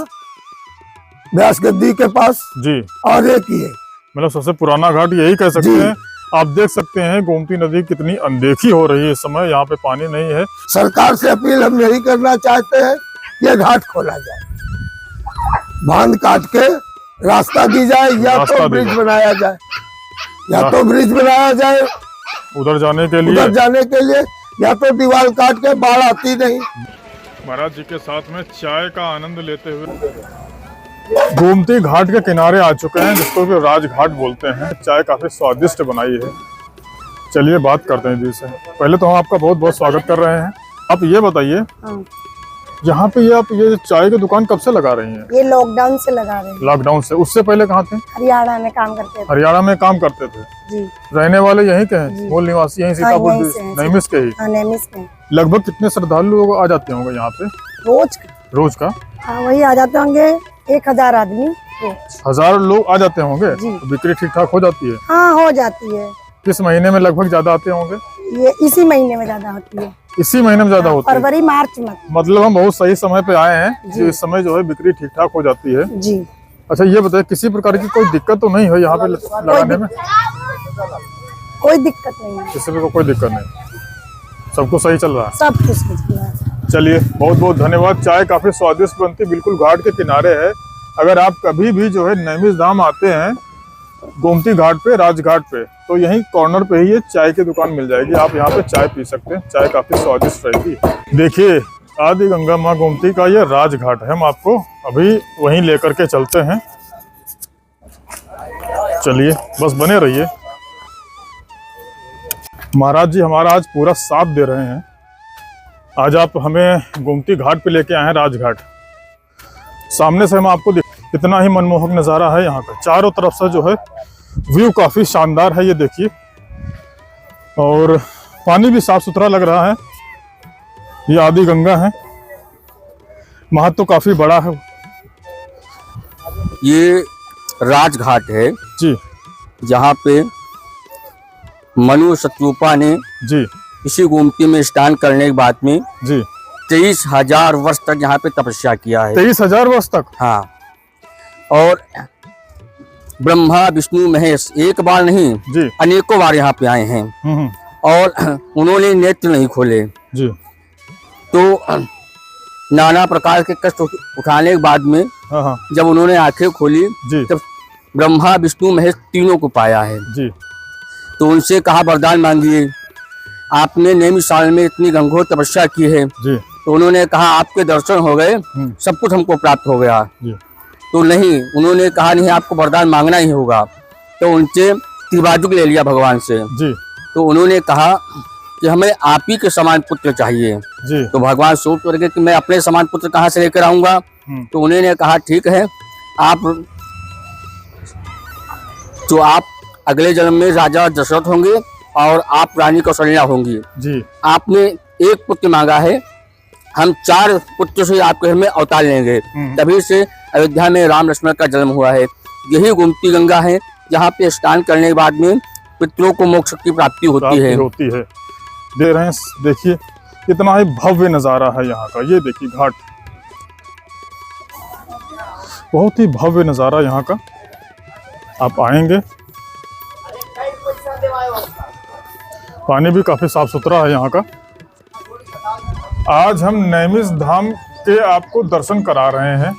E: व्यास गद्दी के पास जी, और एक ये
A: मतलब सबसे पुराना घाट यही कह सकते हैं। आप देख सकते हैं गोमती नदी कितनी अनदेखी हो रही है इस समय, यहाँ पे पानी नहीं है।
E: सरकार से अपील हम यही करना चाहते हैं, ये घाट खोला जाए, बांध काट के रास्ता दी जाए, या तो ब्रिज बनाया जाए, या तो ब्रिज बनाया जाए
A: उधर जाने के लिए, या तो दीवार काट के बाढ़ आती नहीं। महाराज जी के साथ में चाय का आनंद लेते हुए गोमती घाट के किनारे आ चुके हैं, जिसको कि राजघाट बोलते हैं। चाय काफी स्वादिष्ट बनाई है। चलिए बात करते हैं जी से। पहले तो हम आपका बहुत बहुत स्वागत कर रहे हैं। आप ये बताइए, यहाँ पे आप ये चाय की दुकान कब से लगा रही हैं?
J: ये लॉकडाउन से लगा रहे हैं।
A: लॉकडाउन से? उससे पहले कहाँ थे?
J: हरियाणा में काम करते थे।
A: हरियाणा में काम करते थे जी। रहने वाले यहीं के हैं? मूल निवासी यहीं सीतापुर नैमिष के ही?
J: नैमिष के।
A: लगभग कितने श्रद्धालु लोग आ जाते होंगे यहाँ पे रोज का?
J: हाँ, वही आ जाते होंगे 1000 आदमी।
A: 1000 लोग आ जाते होंगे। तो बिक्री ठीक ठाक हो जाती है?
J: हाँ, हो जाती है।
A: किस महीने में लगभग ज्यादा आते होंगे?
J: ये इसी महीने में ज्यादा होती है।
A: इसी महीने में ज्यादा होती है?
J: फरवरी मार्च में। मतलब
A: हम बहुत सही समय पे आए हैं जी। इस समय जो है बिक्री ठीक ठाक हो जाती है
J: जी।
A: अच्छा ये बताइए, किसी प्रकार की कोई दिक्कत तो नहीं है यहाँ पे लगाने में?
J: कोई दिक्कत नहीं है,
A: किसी को कोई दिक्कत नहीं, सबको सही चल रहा है?
J: सब कुछ चल रहा है।
A: चलिए बहुत बहुत धन्यवाद। चाय काफी स्वादिष्ट बनती, बिल्कुल घाट के किनारे है। अगर आप कभी भी जो है नैमिष धाम आते हैं गोमती घाट पे, राजघाट पे, तो यहीं कॉर्नर पे ही ये चाय की दुकान मिल जाएगी। आप यहाँ पे चाय पी सकते हैं। चाय काफी स्वादिष्ट रहेगी। देखिए आदि गंगा माँ गोमती का ये राजघाट है। हम आपको अभी वहीं लेकर के चलते हैं। चलिए, बस बने रहिए। महाराज जी हमारा आज पूरा साथ दे रहे हैं। आज आप हमें गोमती घाट पे लेके आए हैं, राजघाट। सामने से हम आपको कितना ही मनमोहक नज़ारा है यहाँ का। चारों तरफ से जो है व्यू काफ़ी शानदार है, ये देखिए। और पानी भी साफ सुथरा लग रहा है। ये आदि गंगा है, महत्व तो काफ़ी बड़ा है।
B: ये राजघाट है
A: जी,
B: जहाँ पे मनु शत्रुपा ने
A: जी
B: इसी गोमती में स्नान करने के बाद में
A: जी
B: 23,000 वर्ष तक यहाँ पे तपस्या किया है।
A: 23,000 वर्ष तक?
B: हाँ। और ब्रह्मा विष्णु महेश एक बार नहीं
A: जी,
B: अनेकों बार यहाँ पे आए हैं और उन्होंने नेत्र नहीं खोले
A: जी।
B: तो नाना प्रकार के कष्ट उठाने के बाद में
A: हाँ
B: जब उन्होंने आंखें खोली
A: जी,
B: तब ब्रह्मा विष्णु महेश तीनों को पाया है
A: जी।
B: तो उनसे कहा वरदान मांगिए, आपने नैमिषारण्य में इतनी घंघोर तपस्या की है
A: जी,
B: तो उन्होंने कहा आपके दर्शन हो गए, सब कुछ हमको प्राप्त हो गया।
A: जी।
B: तो नहीं, उन्होंने कहा नहीं आपको वरदान मांगना ही होगा। तो उनसे त्रिबाजुक ले लिया भगवान से
A: जी।
B: तो उन्होंने कहा कि हमें आप ही के समान पुत्र चाहिए
A: जी।
B: तो भगवान सोच करके कि मैं अपने समान पुत्र कहाँ से लेकर आऊंगा। तो उन्होंने कहा ठीक है, आप अगले जन्म में राजा दशरथ होंगे और आप रानी कौशल्या होंगी
A: जी।
B: आपने एक पुत्र मांगा है, हम 4 पुत्र से आपके घर में अवतार लेंगे। तभी से अयोध्या में राम लक्ष्मण का जन्म हुआ है। यही गोमती गंगा है जहाँ पे स्नान करने के बाद में पितरों को मोक्ष की प्राप्ति होती है।
A: दे रहे हैं, देखिए कितना ही भव्य नजारा है यहाँ का। ये देखिए घाट, बहुत ही भव्य नजारा यहाँ का। आप आएंगे, पानी भी काफी साफ सुथरा है यहाँ का। आज हम नैमिष धाम के आपको दर्शन करा रहे हैं।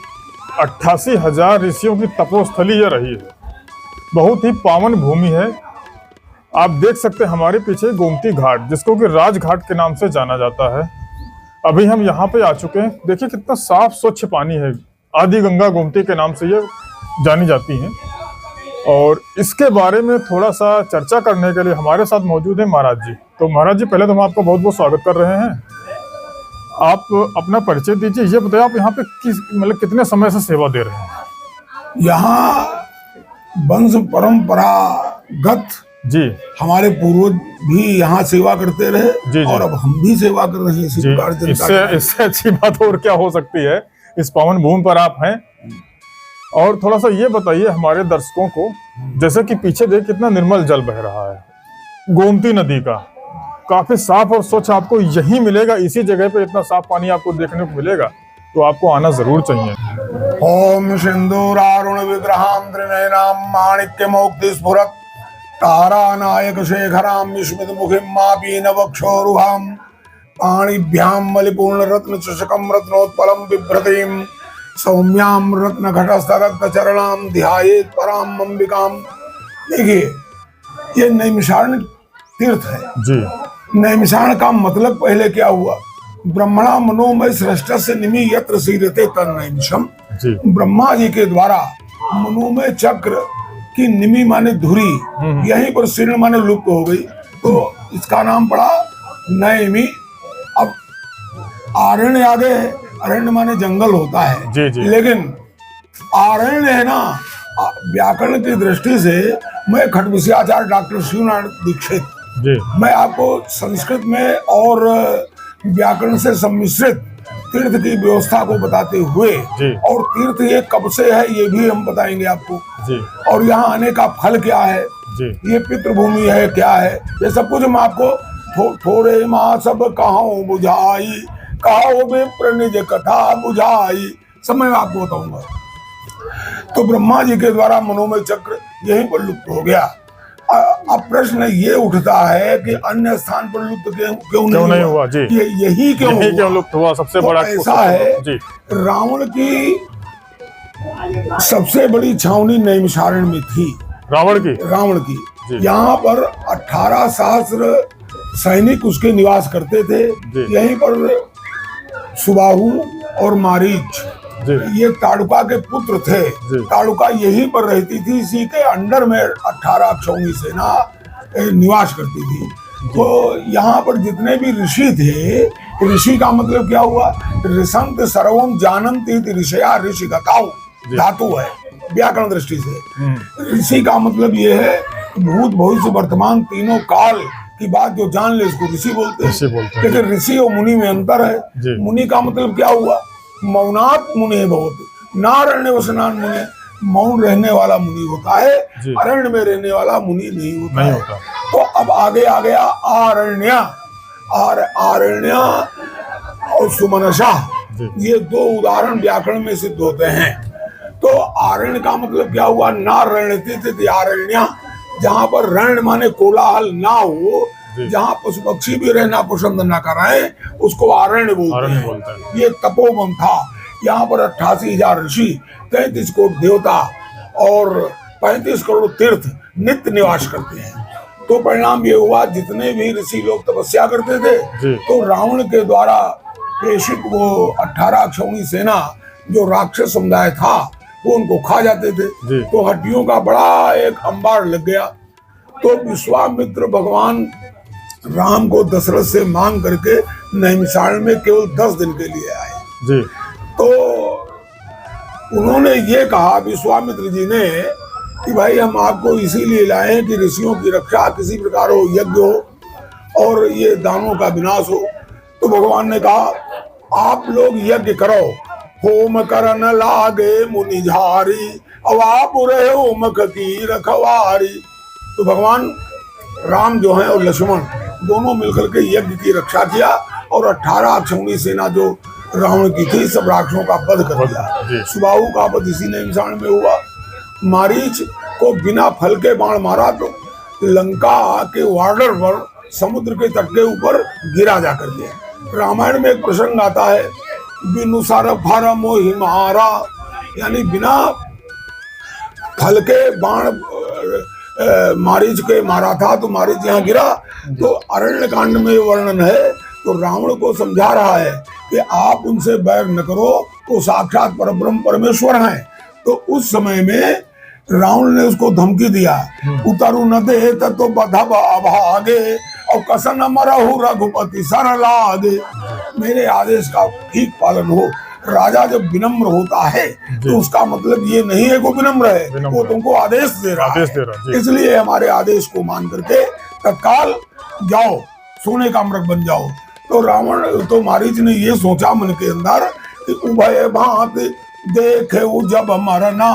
A: 88,000 ऋषियों की तपोस्थली ये रही है, बहुत ही पावन भूमि है। आप देख सकते हैं हमारे पीछे गोमती घाट, जिसको कि राजघाट के नाम से जाना जाता है। अभी हम यहाँ पे आ चुके हैं। देखिए कितना साफ स्वच्छ पानी है। आदि गंगा गोमती के नाम से ये जानी जाती हैं। और इसके बारे में थोड़ा सा चर्चा करने के लिए हमारे साथ मौजूद है महाराज जी। तो महाराज जी, पहले तो हम आपका बहुत बहुत स्वागत कर रहे हैं। आप अपना परिचय दीजिए। ये बताइए आप यहाँ पे मतलब कितने समय से सेवा दे रहे हैं?
K: यहाँ वंश परंपरागत
A: जी,
K: हमारे पूर्वज भी यहाँ सेवा करते रहे
A: जी,
K: और अब हम भी सेवा कर रहे हैं इसी प्रकार।
A: इससे अच्छी बात और क्या हो सकती है। इस पावन भूमि पर आप हैं। और थोड़ा सा ये बताइए हमारे दर्शकों को, जैसे कि पीछे देख कितना निर्मल जल बह रहा है गोमती नदी का, काफी साफ और स्वच्छ आपको यहीं मिलेगा। इसी जगह पे इतना साफ पानी आपको देखने को मिलेगा, तो आपको आना जरूर चाहिए।
K: ओम सिंदूरारुण विग्रहाम त्रिनयनाम माणिक्य मोक्ति स्फुरत तारानायक शेखराम विस्मित मुखिम मापीन वक्षोरुहाम पाणिभ्याम मलिपूर्ण रत्न चषकम रत्नोत्पलम बिभ्रतीम सौम्याम रत्न घटस्थ चरणाम ध्यायेत पराम अंबिकाम। देखिए, ये नैमिषारण्य तीर्थ है
A: जी।
K: नैमिषारण्य का मतलब पहले क्या हुआ? ब्रह्मणा मनोमय सृष्ट से निमि यत्र सीरते तन्नैमिषम। ब्रह्मा जी के द्वारा मनोमय चक्र की निमि माने धुरी, यहीं पर शीर्ण माने लुप्त हो गई, तो इसका नाम पड़ा नैमि। अब आरण्य आगे, अरण्य माने जंगल होता है
A: जी, जी।
K: लेकिन आरण्य है ना, व्याकरण की दृष्टि से मैं खट विषयाचार्य डॉक्टर शिवनारायण दीक्षित
A: जी,
K: मैं आपको संस्कृत में और व्याकरण से सम्मिश्रित तीर्थ की व्यवस्था को बताते हुए, और तीर्थ ये कब से है ये भी हम बताएंगे आपको
A: जी। और
K: यहाँ आने का फल क्या है
A: जी,
K: ये पितृभूमि है क्या है, ये सब कुछ हम आपको थोड़े माँ सब कहां बुझाई, कहो विप्र निज कथा बुझाई, सब मैं आपको बताऊंगा। तो ब्रह्मा जी के द्वारा मनोमय चक्र यहीं पर लुप्त हो गया। अब प्रश्न ये उठता है कि अन्य स्थान पर लुप्त क्यों नहीं हुआ?
A: जी।
K: यही क्यों
A: लुप्त हुआ? सबसे बड़ा
K: ऐसा है जी। रावण की सबसे बड़ी छावनी नैमिषारण्य में थी। रावण की यहाँ पर 18 सहस्त्र सैनिक उसके निवास करते थे। यहीं पर सुबाहु और मारीच ये ताड़ुका के पुत्र थे। ताड़ुका यहीं पर रहती थी, इसी के अंडर में 18 अक्षौणी सेना निवास करती थी। तो यहाँ पर जितने भी ऋषि थे, ऋषि का मतलब क्या हुआ? ऋषंत सर्वम जानन्ति ऋषया, ऋषि गताऊ धातु है व्याकरण दृष्टि से। ऋषि का मतलब ये है भूत भविष्य वर्तमान तीनों काल की बात जो जान ले उसको ऋषि बोलते हैं। लेकिन ऋषि और मुनि में अंतर है। मुनि का मतलब क्या हुआ? मौनात मुनि बहुत, नारण्य वसनान मुनि, मौन रहने वाला मुनि होता है, अरण्य में रहने वाला मुनि नहीं होता है। तो अब आगे आ गया आरण्य, आरण्य और सुमनसा, ये दो उदाहरण व्याकरण में सिद्ध होते हैं। तो आरण्य का मतलब क्या हुआ? नारण्य आरण्य, जहाँ पर रण माने कोलाहल ना हो, जहाँ पशु पक्षी भी रहना पसंद न कराए, उसको आरण्य बोलते हैं। ये तपोवन था। यहाँ पर 88,000 ऋषि, 33 करोड़ देवता और 35 करोड़ तीर्थ नित्य निवास करते हैं। तो परिणाम ये हुआ, जितने भी ऋषि लोग तपस्या करते थे तो रावण के द्वारा प्रेषित वो 18 अक्षौणी सेना जो राक्षस समुदाय था वो उनको खा जाते थे। तो हड्डियों का बड़ा एक अंबार लग गया। तो विश्वामित्र भगवान राम को दशरथ से मांग करके नैमिषारण्य में केवल 10 दिन के लिए आए। तो उन्होंने ये कहा विश्वामित्र जी ने कि भाई हम आपको इसीलिए लाए कि ऋषियों की रक्षा किसी प्रकार हो, यज्ञ हो और ये दानों का विनाश हो। तो भगवान ने कहा आप लोग यज्ञ करो, होम करन लागे मुनि झारी, अब आप रहे हो मख की रखवारी। तो भगवान राम जो है और लक्ष्मण दोनों मिलकर के यज्ञ की रक्षा किया और 18 अक्षौणी सेना जो रावण की थी सब राक्षसों का वध कर दिया। सुबाहु का वध इसी नैमिषारण्य में हुआ। मारीच को बिना फल के बाण मारा तो लंका के वार्डर पर समुद्र के तट के ऊपर गिरा जाकर के। रामायण में एक प्रसंग आता है, बिनु सारा फारा मोहि मारा, यानी बिना फल के बाण मारीच के मारा था। तो मारीच यहाँ गिरा। तो अरण्य कांड में वर्णन है। तो रावण को समझा रहा है कि आप उनसे बैर न करो, तो साक्षात परब्रह्म परमेश्वर हैं। तो उस समय में रावण ने उसको धमकी दिया, उतरु न दे तो बधब अभागे और कसन मरहु रघुपति सर लागे। मेरे आदेश का ठीक पालन हो। राजा जब विनम्र होता है तो उसका मतलब ये नहीं है वो विनम्र है, वो तुमको आदेश दे रहा है। इसलिए हमारे आदेश को मान करके तत्काल जाओ, सोने का अमृत बन जाओ। तो रावण तो मारीच ने ये सोचा मन के अंदर कि उभय भांत देखे जब मरना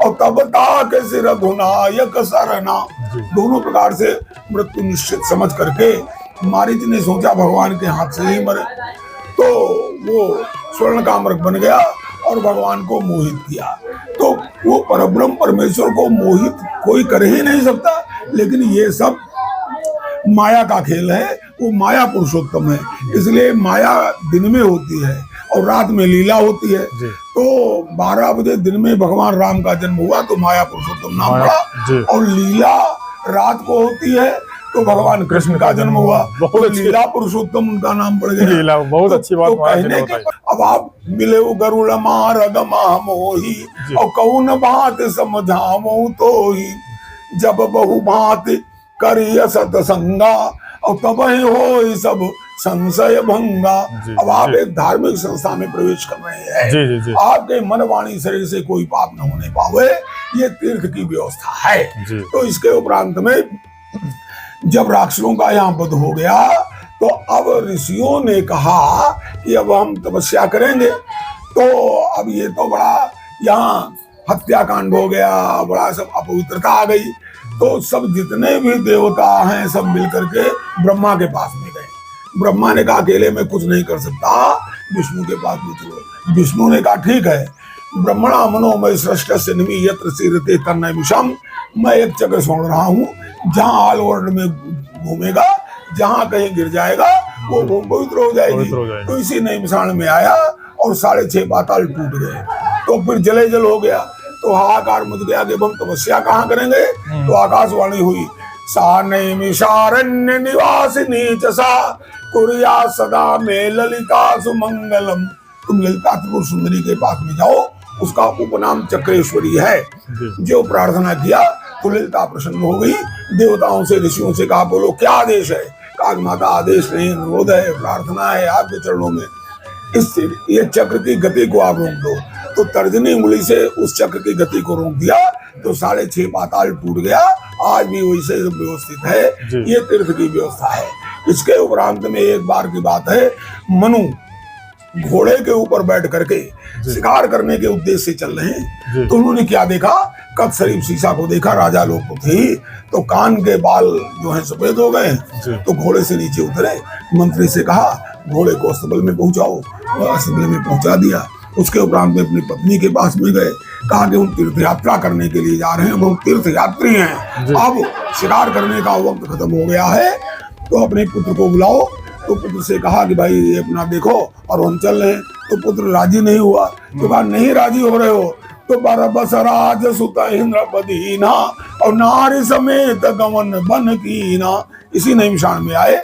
K: और तब ताके सिर रघुनायक सरना। दोनों प्रकार से मृत्यु निश्चित समझ करके मारीच ने सोचा भगवान के हाथ से ही मरे। तो वो स्वर्ण का अमृत बन गया और भगवान को मोहित किया। तो वो परब्रह्म परमेश्वर को मोहित कोई कर ही नहीं सकता। लेकिन ये सब माया का खेल है, वो माया पुरुषोत्तम है। इसलिए माया दिन में होती है और रात में लीला होती है। तो 12 बजे दिन में भगवान राम का जन्म हुआ तो माया पुरुषोत्तम नाम पड़ा, और लीला रात को होती है तो भगवान कृष्ण का जन्म हुआ, तो लीला पुरुषोत्तम उनका नाम पड़ गया। लीला बहुत अच्छी बात। तो कहने के अब आप मिले गरुड़ मार्ग मोही और कौन बात समझामो तो ही, जब बहु बात करिय सतसंगा और तब हो सब संशय भंगा। अब आप एक धार्मिक संस्था में प्रवेश कर रहे हैं, आपके मन वाणी शरीर से कोई पाप न होने पावे, ये तीर्थ की व्यवस्था है। तो इसके उपरांत में जब राक्षसों का यहाँ वध हो गया तो अब ऋषियों ने कहा कि अब हम तपस्या करेंगे। तो अब ये तो बड़ा यहाँ हत्याकांड हो गया, बड़ा सब अपवित्रता आ गई। तो सब जितने भी देवता हैं सब मिलकर के ब्रह्मा के पास में गए। ब्रह्मा ने कहा अकेले में कुछ नहीं कर सकता, विष्णु के पास में चलो। विष्णु ने कहा ठीक है, ब्रह्मणा मनोमय सृष्टस्य निमि यत्र सीरते तन्नैमिषम्, मैं एक चक्र छोड़ रहा हूँ, जहाँ ऑल वर्ल्ड में घूमेगा, जहाँ कहीं गिर जाएगा वो पवित्र हो जाएगी। तो इसी नैमिषारण्य में आया और 6.5 पाताल टूट गए। तो फिर जले जल हो गया। तो हाहाकार मच गया कि हम तपस्या कहाँ करेंगे। तो आकाशवाणी हुई, सा नैमिषारण्य निवासिनी च सा तुरिया सदा में ललिता सुमंगलम। तुम ललिता त्रिपुर सुंदरी के पास में जाओ, उसका उपनाम चक्रेश्वरी है। जो प्रार्थना किया तो ललिता प्रसन्न हो गई। देवताओं से ऋषियों से कहा बोलो क्या आदेश है? कहा माता आदेश नहीं, अनुरोध है, प्रार्थना है आपके चरणों में, इस ये चक्र की गति को आप रोक दो। तो तर्जनी उंगली से उस चक्र की गति को रोक दिया तो 6.5 पाताल टूट गया। आज भी वैसे व्यवस्थित है, ये तीर्थ की व्यवस्था है। इसके उपरांत में एक बार की बात है, मनु घोड़े के ऊपर बैठ करके शिकार करने के उद्देश्य से चल रहे हैं। तो उन्होंने क्या देखा, कद शरीफ शीशा को देखा, राजा लोग को थी, तो कान के बाल जो है सफेद हो गए। तो घोड़े से नीचे उतरे, मंत्री से कहा घोड़े को अस्तबल में पहुंचाओ, अस्तबल में पहुंचा दिया। उसके उपरांत में अपनी पत्नी के पास में गए, कहा कि हम तीर्थ यात्रा करने के लिए जा रहे हैं, हम तीर्थ यात्री हैं, अब शिकार करने का वक्त खत्म हो गया है, तो अपने पुत्र को बुलाओ। तो पुत्र से कहा कि भाई ये अपना देखो और हम चल रहे हैं। तो पुत्र राजी नहीं हुआ, तो कहा नहीं राजी हो रहे हो तो बरबस राज सुत इंद्रपदीना और नारी समेत गमन बन कीना। इसी नैमिषारण्य में आए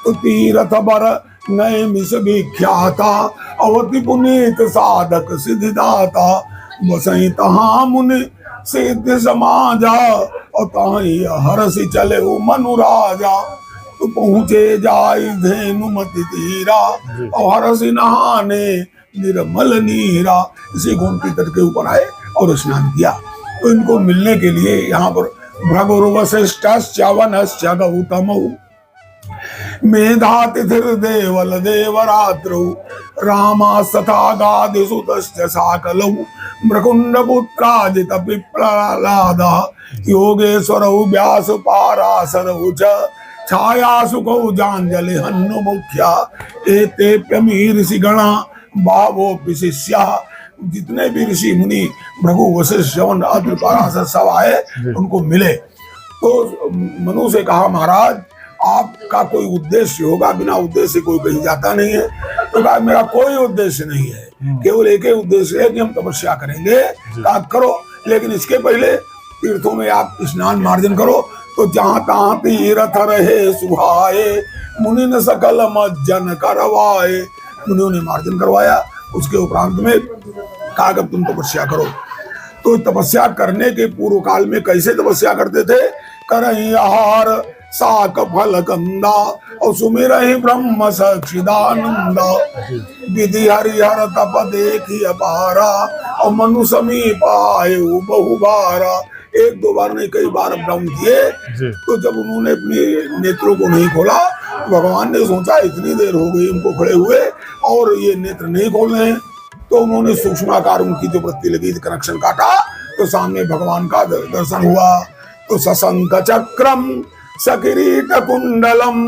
K: तो तीरथ बर नए मिस विख्याता अवति पुनीत साधक सिद्धिदाता बसई तहा मुनि सिद्ध समाजा और तही हरसि चले मनु राजा। तो पहुंचे जाय धेनुमति तीरा और हरसि नहाने निर्मल नीरा। इसी गोमती तट के ऊपर आए और स्नान किया। तो इनको मिलने के लिए यहाँ पर भृगुर्वशिष्ठश्च वनश्च गौतमौ मेधातिथिर्देवल देवरात्रौ रामास्तथा गादिसुतश्च साकलौ मृकुण्डपुत्राजित पिप्ललादः योगेश्वरौ व्यासपाराशरौ च छायासुकौ जाञ्जलि हन्नु मुख्या एतेप्यमी ऋषिगणा भावो विशिष्या। जितने भी ऋषि मुनि भृगु वशिष्ठ जवन अत्रि पराशर सब आए उनको मिले। तो मनु से कहा महाराज आपका कोई उद्देश्य होगा, बिना उद्देश्य से कोई कहीं जाता नहीं है। तो कहा मेरा कोई उद्देश्य नहीं है, केवल एक ही उद्देश्य है कि हम तपस्या करेंगे। कहा करो, लेकिन इसके पहले तीर्थों में आप स्नान मार्जन करो। तो जहाँ तहाँ तीर्थ रहे सुहाए मुनि न सकल मज्जन करवाए। मुनियों ने मार्जन करवाया। उसके उपरांत में कहा कि तुम तपस्या करो। तो तपस्या करने के पूर्व काल में कैसे तपस्या करते थे, करही आहार साक फल कंदा और सुमिरहि ब्रह्म सक्षिदानंदा विधि हरिहर तप देखी अपारा और मनु समीप आए बहुबारा। 1-2 बार नहीं कई बार ब्रह्म किए। तो जब उन्होंने अपने नेत्रों को नहीं खोला तो भगवान ने सोचा इतनी देर हो गई उनको खड़े हुए और ये नेत्र नहीं खोल रहे हैं। तो उन्होंने सूक्ष्माकार उनकी जो वृत्ति लगी कनेक्शन काटा तो सामने भगवान का दर्शन हुआ। तो सशंख चक्रम सकिरीट कुंडलम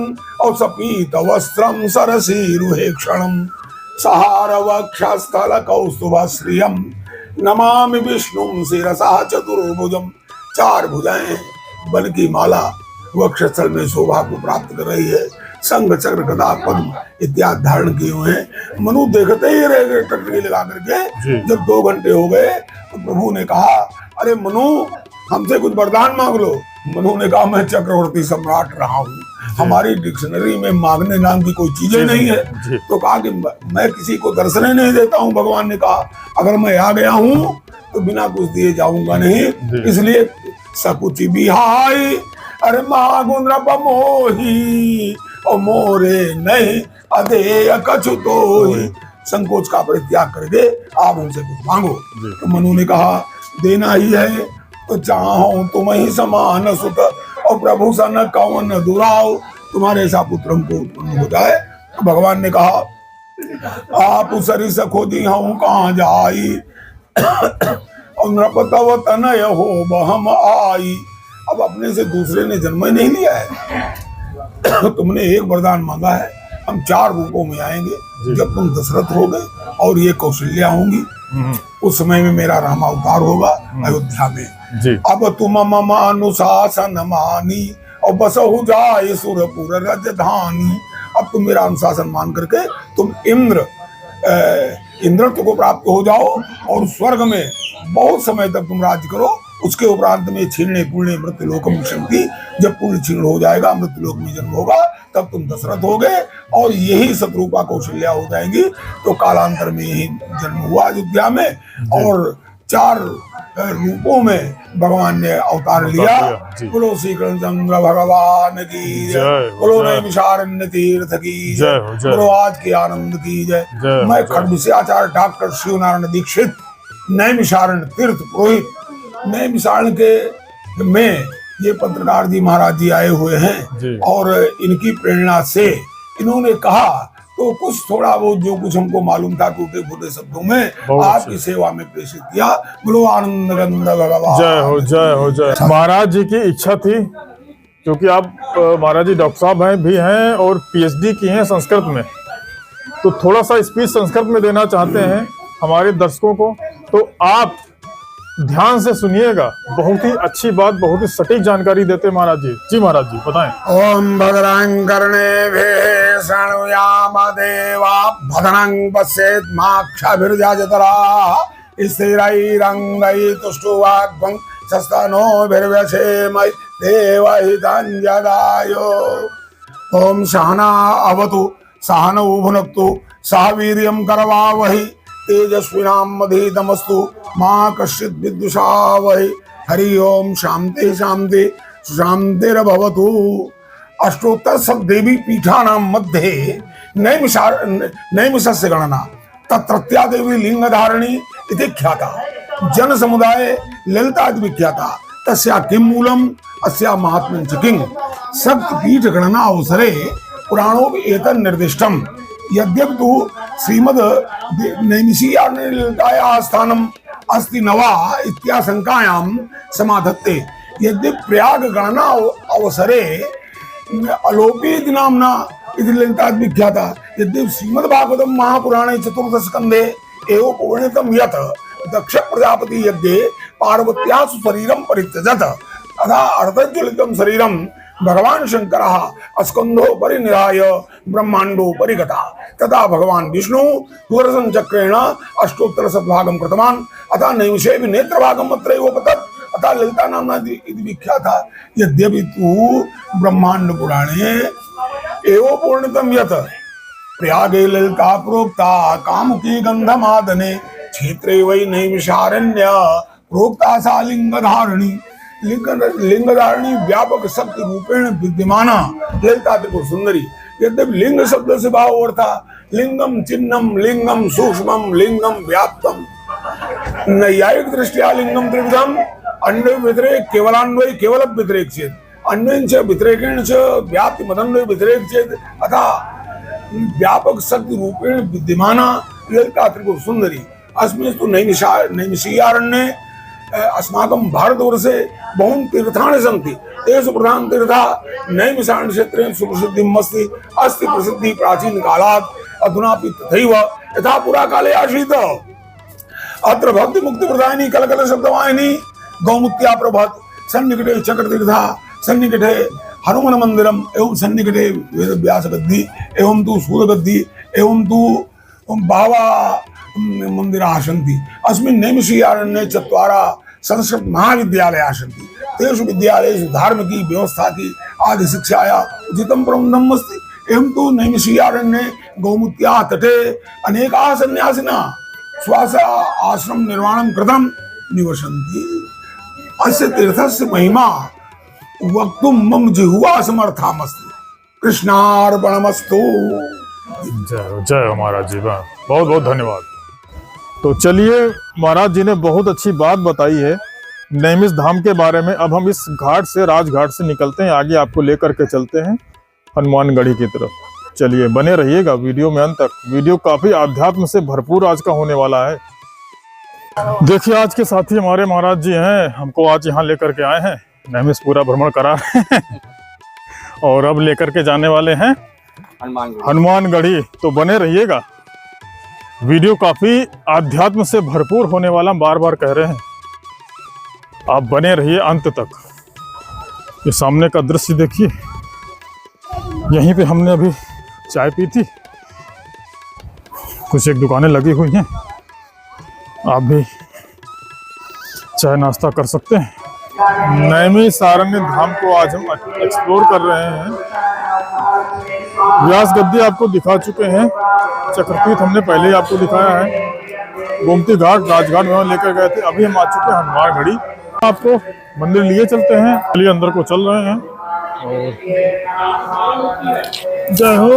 K: और सपीत वस्त्रम सरसीरुहे क्षणम सहार वक्षस्थल कौस्तुभ श्रियम नमामि विष्णु शिरसा चतुर्भुजम। 4 भुजाएं बन की माला वक्षस्थल में शोभा को प्राप्त कर रही है। संघ चक्र गदा पद्म इत्यादि धारण किए हुए हैं। मनु देखते ही रह गए टकरी लगा करके। जब 2 घंटे हो गए तो प्रभु ने कहा अरे मनु हमसे कुछ वरदान मांग लो। मनु ने कहा मैं चक्रवर्ती सम्राट रहा हूँ, हमारी डिक्शनरी में मांगने नाम की कोई चीजें नहीं है। तो कहा कि मैं किसी को दर्शन नहीं देता हूँ। भगवान ने कहा अगर मैं आ गया हूँ तो बिना कुछ दिए जाऊंगा नहीं, इसलिए सकुचि बिहाई अरे महागुण मोही और मोरे नहीं अधेय कछु तोहि। संकोच का परित्याग करके आप हमसे कुछ मांगो। तो मनु ने कहा देना ही है तो चाहो तुम ही समान सुत और प्रभु सन कौन दुराव। तुम्हारे ऐसा पुत्र हमको उत्पन्न हो जाए। तो भगवान ने कहा आप सरिस खोजी हूँ कहाँ जाई और नृपतव तनय हो बहम आई। अब अपने से दूसरे ने जन्म ही नहीं लिया है। तुमने एक वरदान मांगा है, हम 4 रूपों में आएंगे। जब तुम दशरथ हो गए और ये कौशल्या होंगी उस समय में मेरा रामावतार होगा अयोध्या में। अब तुम मम अनुशासन मानी और बसहु जाए सुरपुर राजधानी। अब तुम मेरा अनुशासन मान करके तुम इंद्रत्व को प्राप्त हो जाओ और स्वर्ग में बहुत समय तक तुम राज्य करो। उसके उपरांत में छीणने पुण्य मृत्युलोकम विशन्ति। जब पुण्य छीण हो जाएगा मृत्युलोक में जन्म होगा तब तुम दशरथ हो गए और यही शत्रुपा कौशल्या हो जाएंगी। तो कालांतर में यही जन्म हुआ अयोध्या में और 4 रूपों में भगवान ने अवतार लिया। बोलो श्री कृष्णचंद्र भगवान की जय, बोलो नैमिषारण्य तीर्थ की जय, बोलो आज के आनंद की जय। मैं खडविषयाचार्य डॉक्टर शिवनारायण दीक्षित, नैमिषारण्य तीर्थ पुरोहित। नैमिषारण्य के में ये पत्रकार जी महाराज जी आए हुए हैं और इनकी प्रेरणा से इन्होंने कहा तो कुछ थोड़ा बहुत जो कुछ हमको मालूम था टूटे फूटे शब्दों में आपकी सेवा में प्रेषित किया। बोलो आनंद गंध भगवान
A: जय हो जय हो जय। महाराज जी की इच्छा थी, क्योंकि आप महाराज जी डॉक्टर साहब हैं भी हैं और पीएचडी की हैं संस्कृत में, तो थोड़ा सा स्पीच संस्कृत में देना चाहते हैं हमारे दर्शकों को। तो आप ध्यान से सुनिएगा, बहुत ही अच्छी बात, बहुत ही सटीक जानकारी देते हैं महाराज जी। जी महाराज जी बताएं।
K: ओम भद्रं कर्णेभिः शृणुयाम देवा भद्रं पश्येत् माक्षाभिर्यजत्राः स्थिरैरङ्गैः तुष्टुवाग्भं शस्तनोभिर्व्यसेमहि देवहितं जदायो। ओम सहना अवतु सहनौ भुनक्तु सह वीर्यं करवावहै तेजस्विनामधीतमस्तु मां कश्चित् विद्विषावहै। हरि ओम शांति शांति शांतिर्भवतु। अष्टोत्तर देवी पीठानां मध्ये नैमिषस्य गणना तत्रत्या देवी लिंगधारिणी इति ख्याता, जन समुदाय ललिता इति विख्याता। तस्या किं मूलम् अस्या महात्म्यं च किं। शक्तिपीठ गणना अवसरे पुराणों एतत् निर्दिष्टम्। यद्यपि तु श्रीमद् नैमिषीयारण्यललितायाः स्थानम् अस्ति नवा इत्याशंकायां समाधत्ते। यद्यपि प्रयाग गणना अवसरे अलोपीति नाम्ना इति ललिता विख्याता। यद्यपि श्रीमद्भागवतं महापुराणे 4th स्कन्धे एव वर्णितं यत् दक्ष प्रजापति यज्ञे पार्वत्याः शरीरं परित्यजत तथा अर्धज्वलितं शरीरं भगवान शंकरः स्कंधो परिनिधाय ब्रह्मांडो परिगता तथा भगवान विष्णु सुदर्शन चक्रेण अष्टोत्तर शतभागं कृतवान्। अतः नैमिषे नेत्रभागम् अत्रैव पतत् अतः ललिता नाम्ना इति विख्याता। यद्यपि तु ब्रह्मांड पुराणे एव पूर्णितं यत् प्रयागे ललिता प्रोक्ता कामुकी गंधमादने क्षेत्रे वै नैमिषारण्य प्रोक्ता सा लिंगधारिणी। लिंगधारिणी व्यापक शक्ति रूपेण विद्यमाना ललिता त्रिपुर सुंदरी। यद्यपि लिंग शब्द से भाव अर्था लिंगम चिन्हम लिंगम सूक्ष्मम लिंगम व्याप्तम। नैयायिक दृष्टिया लिंगम त्रिविधम अन्वय व्यतिरेक केवलान्वय केवल व्यतिरेक चेत अन्वयं च व्यतिरेकेण च व्याप्ति मदन्वय व्यतिरेक चेत अतः व्यापक शक्ति रूपेण विद्यमाना ललिता त्रिपुर सुंदरी। अस्मिन् तु नैमिषीयारण्ये अस्माकं भारतवर्षे बहूनि तीर्थानि सन्ति। तेषु प्रधान तीर्था नैमिषारण्य क्षेत्रे सुप्रसिद्धिम् अस्ति। अस्ति प्रसिद्धि प्राचीन कालात् अधुनापि तथैव यथा पुरा काले आसीत्। अत्र भक्ति मुक्ति प्रदायिनी कलकल शब्दवाहिनी गौमुत्या प्रभत सन्निकटे चक्रतीर्था सन्निकटे हनुमान मंदिरम एवं सन्निकटे वेदव्यास गद्दी एवं तु सूर्य गद्दी एवं तु बावा मंदिराः सन्ति। अस्मिन् नैमिषीयारण्ये 4 संस्कृत महाविद्यालयाः सन्ति। तेषु विद्यालयेषु धार्मिकी व्यवस्था की आदि शिक्षाया उचितं प्रबन्धम् अस्ति। एवं तु नैमिषीयारण्ये गौमुत्याः तटे अनेकाः सन्यासिनः स्वास आश्रम निर्माणं कृतं निवसन्ति। अस्य तीर्थस्य महिमा वक्तुं मम जिह्वा समर्थामस्ति। कृष्णार्पणमस्तु।
A: जय हो महाराज जी, बहुत बहुत धन्यवाद। तो चलिए, महाराज जी ने बहुत अच्छी बात बताई है नैमिष धाम के बारे में। अब हम इस घाट से राजघाट से निकलते हैं, आगे आपको लेकर के चलते हैं हनुमानगढ़ी की तरफ। चलिए बने रहिएगा वीडियो में अंत तक। वीडियो काफी आध्यात्म से भरपूर आज का होने वाला है। देखिए, आज के साथी हमारे महाराज जी हैं, हमको आज यहाँ लेकर के आए हैं, नैमिष पूरा भ्रमण करा रहे हैं और अब लेकर के जाने वाले हैं हनुमानगढ़ी। तो बने रहिएगा, वीडियो काफी आध्यात्म से भरपूर होने वाला, हम बार बार कह रहे हैं, आप बने रहिए अंत तक। ये सामने का दृश्य देखिए, यहीं पे हमने अभी चाय पी थी, कुछ एक दुकानें लगी हुई हैं, आप भी चाय नाश्ता कर सकते हैं। नैमिषारण्य धाम को आज हम एक्सप्लोर कर रहे हैं। व्यास गद्दी आपको दिखा चुके हैं, चक्रतीर्थ हमने पहले ही आपको दिखाया है, गोमती घाट राजघाट में लेकर गए थे। अभी हम आ चुके हैं हनुमानगढ़ी। आपको मंदिर लिए चलते हैं, चलिए अंदर को चल रहे हैं। और जय हो।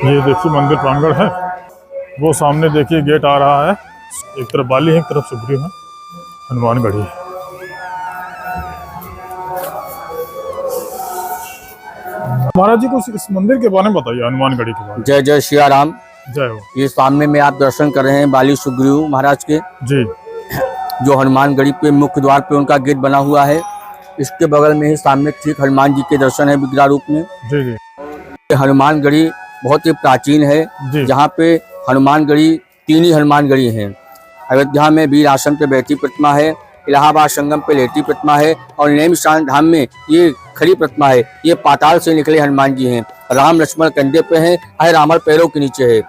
A: ये देखिए मंदिर प्रांगण है, वो सामने देखिए गेट आ रहा है, एक तरफ बाली है, एक तरफ सुग्रीव है, हनुमानगढ़ी है। महाराज जी कुछ इस मंदिर के बारे में बताइए, हनुमानगढ़ी के बारे में।
B: जय जय सिया राम।
A: जय हो।
B: ये सामने में आप दर्शन कर रहे हैं बाली सुग्रीव महाराज के
A: जी,
B: जो हनुमानगढ़ी पे मुख्य द्वार पे उनका गेट बना हुआ है। इसके बगल में ही सामने ठीक हनुमान जी के दर्शन है विग्रह रूप में।
A: जी जी।
B: ये हनुमानगढ़ी बहुत ही प्राचीन है, जहाँ पे हनुमानगढ़ी 3 ही हनुमानगढ़ी हैं। अयोध्या में वीर आसन पे बैठी प्रतिमा है, इलाहाबाद संगम पे लेटी प्रतिमा है, और नैमिषारण्य धाम में ये खड़ी प्रतिमा है। ये पाताल से निकले हनुमान जी हैं, राम लक्ष्मण कंधे पे हैं, अहि रावण पैरों के नीचे है।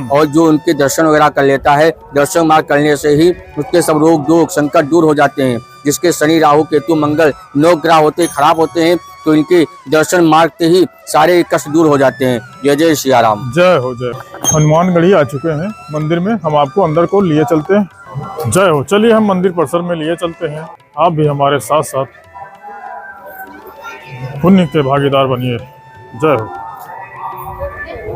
B: और जो उनके दर्शन वगैरह कर लेता है, दर्शन मार्ग करने से ही उसके सब रोग दुख संकट दूर हो जाते हैं। जिसके शनि राहु केतु मंगल 9 ग्रह होते खराब होते हैं, तो इनके दर्शन मार्ग से ही सारे कष्ट दूर हो जाते हैं। जय जय सिया राम।
A: जय हो। जय। हनुमानगढ़ी आ चुके हैं मंदिर में, हम आपको अंदर को लिए चलते हैं। जय हो। चलिए हम मंदिर परिसर में लिए चलते हैं, आप भी हमारे साथ साथ पुण्य के भागीदार बनिए। जय हो।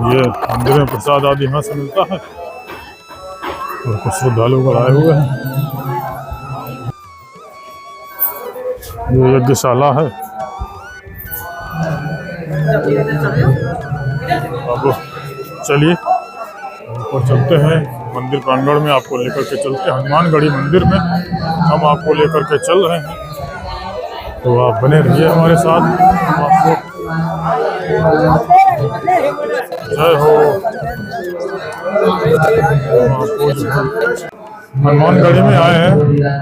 A: ये मंदिर में प्रसाद आदि यहाँ से मिलता है, और कुछ श्रद्धालु को आए हुए हैं। ये यज्ञशाला है। अब चलिए ऊपर चलते हैं मंदिर प्रांगण में, आपको लेकर के चलते हैं। हनुमानगढ़ी मंदिर में हम आपको लेकर के चल रहे हैं, तो आप बने रहिए हमारे साथ। जय हो। हनुमानगढ़ी में आए हैं,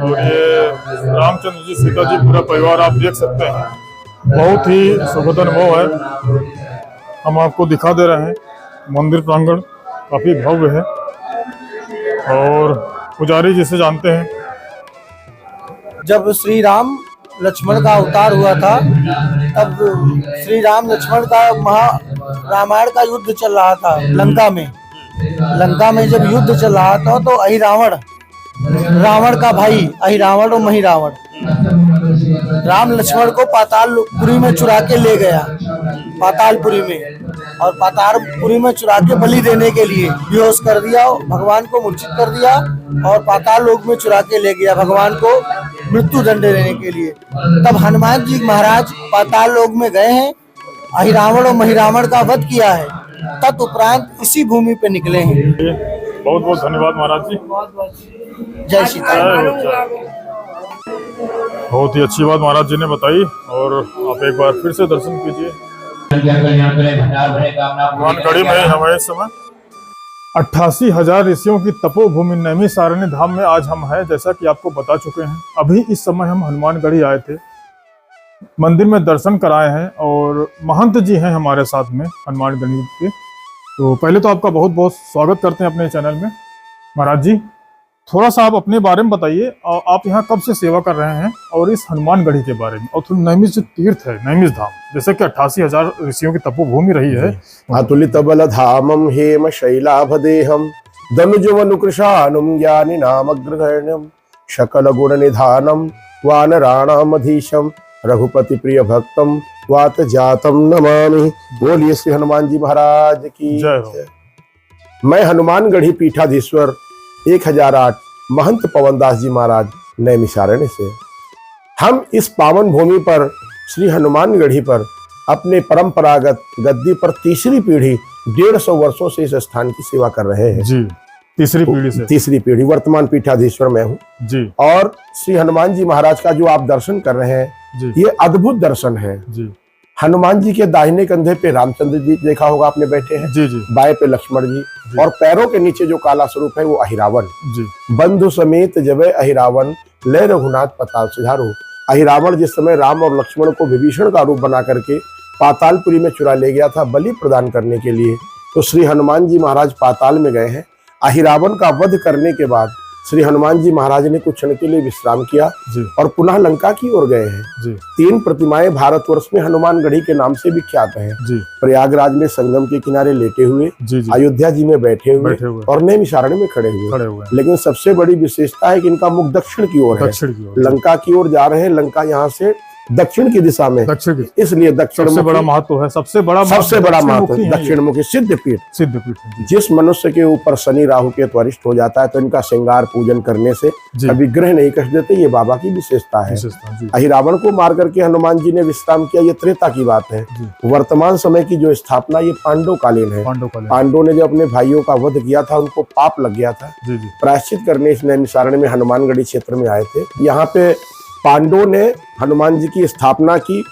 A: और ये रामचंद्र जी सीता जी पूरा परिवार आप देख सकते हैं। बहुत ही सुखद अनुभव है। हम आपको दिखा दे रहे हैं मंदिर प्रांगण काफी भव्य है, और पुजारी जिसे जानते हैं।
C: जब श्री राम लक्ष्मण का अवतार हुआ था, तब श्री राम लक्ष्मण का रामायण का युद्ध चल रहा था लंका में। लंका में जब युद्ध चल रहा था, तो अहिरावण, रावण का भाई अहिरावण और महिरावण, राम लक्ष्मण को पातालपुरी में चुरा के ले गया, पातालपुरी में, और पातालपुरी में चुरा के बलि देने के लिए बेहोश कर दिया, भगवान को मूर्छित कर दिया, और पाताल लोक में चुरा के ले गया भगवान को मृत्यु दंड देने के लिए। तब हनुमान जी महाराज पाताल लोक में गए हैं, अहिरावण और महिरावण का वध किया है, तत्उपरांत इसी भूमि पे निकले हैं।
A: बहुत बहुत धन्यवाद महाराज जी।
C: जय सीताराम।
A: बहुत ही अच्छी बात महाराज जी ने बताई, और आप एक बार फिर से दर्शन कीजिए। हनुमानगढ़ी में हमारे समय 88,000 ऋषियों की तपोभूमि नैमिषारण्य धाम में आज हम हैं, जैसा कि आपको बता चुके हैं। अभी इस समय हम हनुमानगढ़ी आए थे, मंदिर में दर्शन कराए हैं, और महंत जी हैं हमारे साथ में हनुमानगढ़ी के। तो पहले तो आपका बहुत बहुत स्वागत करते हैं अपने चैनल में। महाराज जी थोड़ा सा आप अपने बारे में बताइए, और आप यहाँ कब से सेवा कर रहे हैं, और इस हनुमानगढ़ी के बारे में, और थोड़ा नैमिष तीर्थ है, नैमिष धाम, जैसे कि 88,000 ऋषियों की तपोभूमि रही है।
F: अतुलित बल धामम हेम शैलाभदेहम दनुजवनुकृशानुम ज्ञानी नामग्रगण्यम शकल गुण निधानम वानराणामधीशम रघुपति प्रिय भक्तम वात जातम नमामि। बोलिए श्री हनुमान जी महाराज की जय। मैं हनुमानगढ़ी पीठाधीश्वर 1008 महंत पवनदास जी महाराज नैमिषारण्य से, हम इस पावन भूमि पर श्री हनुमानगढ़ी पर अपने परंपरागत गद्दी पर तीसरी पीढ़ी 150 वर्षों से इस स्थान की सेवा कर रहे हैं।
A: जी, तीसरी पीढ़ी से।
F: तीसरी पीढ़ी, वर्तमान पीठाधीश्वर मैं हूँ
A: जी।
F: और श्री हनुमान जी महाराज का जो आप दर्शन कर रहे हैं
A: जी,
F: ये अद्भुत दर्शन है जी। हनुमान जी के दाहिने कंधे पे रामचंद्र जी देखा होगा आपने बैठे हैं
A: जी जी,
F: बाएं पे लक्ष्मण जी, और पैरों के नीचे जो काला स्वरूप है वो अहिरावण
A: जी।
F: बंधु समेत जबे अहिरावण ले रघुनाथ पताल सिधारो। अहिरावण जिस समय राम और लक्ष्मण को विभीषण का रूप बना करके पातालपुरी में चुरा ले गया था बलि प्रदान करने के लिए, तो श्री हनुमान जी महाराज पाताल में गए हैं। अहिरावण का वध करने के बाद श्री हनुमान जी महाराज ने कुछ क्षण के लिए विश्राम किया
A: जी।
F: और पुनः लंका की ओर गए हैं।
A: जी
F: 3 प्रतिमाएं भारतवर्ष में हनुमानगढ़ी के नाम से विख्यात हैं।
A: जी
F: प्रयागराज में संगम के किनारे लेटे हुए,
A: जी जी
F: अयोध्या जी में बैठे हुए
A: बैठे हुए
F: और नैमिषारण्य में खड़े हुए।
A: हैं।
F: लेकिन सबसे बड़ी विशेषता है कि इनका मुख दक्षिण की ओर है।
A: दक्षिण की ओर,
F: लंका की ओर जा रहे हैं, लंका यहाँ से दक्षिण की दिशा में,
A: दक्षिण की,
F: इसलिए दक्षिण
A: सबसे बड़ा महत्व है, सबसे बड़ा
F: महत्व दक्षिण मुखी सिद्ध पीठ।
A: सिद्ध पीठ है जी।
F: जिस मनुष्य के ऊपर शनि राहु के त्वरिष्ठ हो जाता है तो इनका श्रृंगार पूजन करने से
A: जी।
F: कभी ग्रह नहीं कष्ट देते, ये बाबा की विशेषता है।
A: विशेषता जी।
F: अहिरावण को मार करके हनुमान जी ने विश्राम किया, ये त्रेता की बात है। वर्तमान समय की जो स्थापना ये पांडवकालीन है। पांडवों ने जो अपने भाइयों का वध किया था, उनको पाप लग गया था,
A: जी जी।
F: प्रायश्चित करने इस नैमिषारण्य में हनुमानगढ़ी क्षेत्र में आए थे। यहाँ पे पांडवों ने हनुमान जी की स्थापना की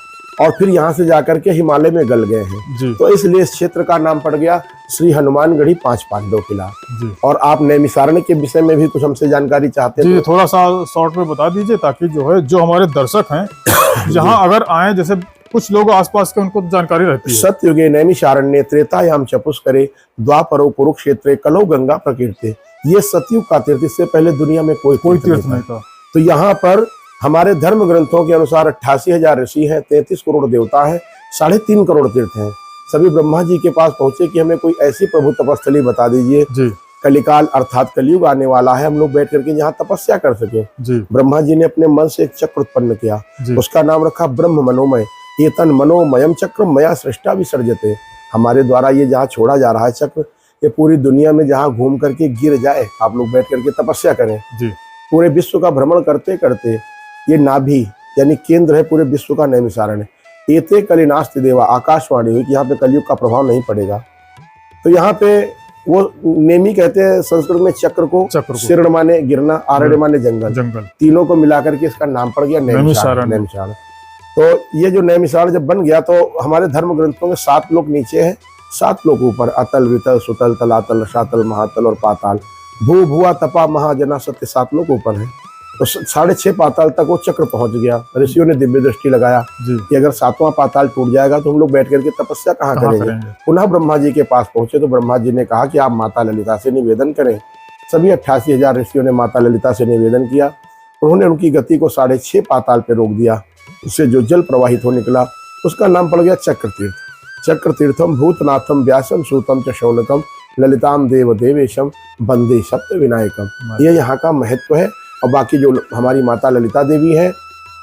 F: और फिर यहाँ से जाकर के हिमालय में गल गए हैं
A: जी।
F: तो इसलिए इस क्षेत्र का नाम पड़ गया श्री हनुमानगढ़ी 5 पांडव किला
A: जी।
F: और आप नैमिषारण्य के विषय में भी कुछ हमसे जानकारी चाहते हैं
A: जी, थोड़ा सा शॉर्ट में बता दीजिए ताकि जो है जो हमारे दर्शक हैं जहाँ अगर आए, जैसे कुछ लोग आसपास के उनको जानकारी रहती है।
F: सत्ययुगे नैमिषारण्य त्रेतायाम चपुष्करे द्वापरो कुरुक्षेत्रे कलौ गंगा प्रकीर्ते। ये सतयुग का तीर्थ, इससे पहले दुनिया में कोई
A: तीर्थ नहीं था।
F: तो यहाँ पर हमारे धर्म ग्रंथों के अनुसार 88,000 ऋषि हैं, 33 करोड़ देवता हैं, 3.5 करोड़ तीर्थ हैं। सभी ब्रह्मा जी के पास पहुंचे कि हमें कोई ऐसी प्रभु तपस्थली बता दीजिए, कलिकाल अर्थात कलयुग आने वाला है, हम लोग बैठ करके यहाँ तपस्या कर सके। ब्रह्मा जी ने अपने मन से एक चक्र उत्पन्न किया, उसका नाम रखा ब्रह्म मनोमय। एतन मनोमयम चक्र मया सृष्टा विसर्जते। हमारे द्वारा ये जहाँ छोड़ा जा रहा है चक्र, ये पूरी दुनिया में जहाँ घूम करके गिर जाए, आप लोग बैठ करके तपस्या करें। पूरे विश्व का भ्रमण करते करते ये नाभि यानी केंद्र है पूरे विश्व का नैमिषारण्य। एते कलिनास्ति देवा, आकाशवाणी हुई कि यहाँ पे कलयुग का प्रभाव नहीं पड़ेगा। तो यहाँ पे वो नेमी कहते हैं संस्कृत में चक्र को, शीर्ण माने गिरना, आरण्य माने जंगल, तीनों को मिलाकर के इसका नाम पड़ गया नैमिषारण्य। तो ये जो नैमिषारण्य जब बन गया तो हमारे धर्म ग्रंथों में 7 लोक नीचे हैं, 7 लोक ऊपर, अतल वितल सुतल तलातल रसातल महातल और पाताल। भू भुआ तपा महाजना सत्य 7 लोक ऊपर है। तो 6.5 पाताल तक वो चक्र पहुंच गया। ऋषियों ने दिव्य दृष्टि लगाया कि अगर 7वां पाताल टूट जाएगा तो हम लोग बैठ करके तपस्या कहाँ करेंगे। पुनः ब्रह्मा जी के पास पहुंचे तो ब्रह्मा जी ने कहा कि आप माता ललिता से निवेदन करें। सभी 88,000 ऋषियों ने माता ललिता से निवेदन किया। उन्होंने उनकी गति को 6.5 पाताल पे रोक दिया। उससे जो जल प्रवाहित हो निकला उसका नाम पड़ गया चक्र तीर्थ। चक्र तीर्थम भूतनाथम व्यासम सूतम च शौनकम ललिताम देव देवेशम वंदे सप्त विनायकम। ये यहाँ का महत्व है। और बाकी जो हमारी माता ललिता देवी है,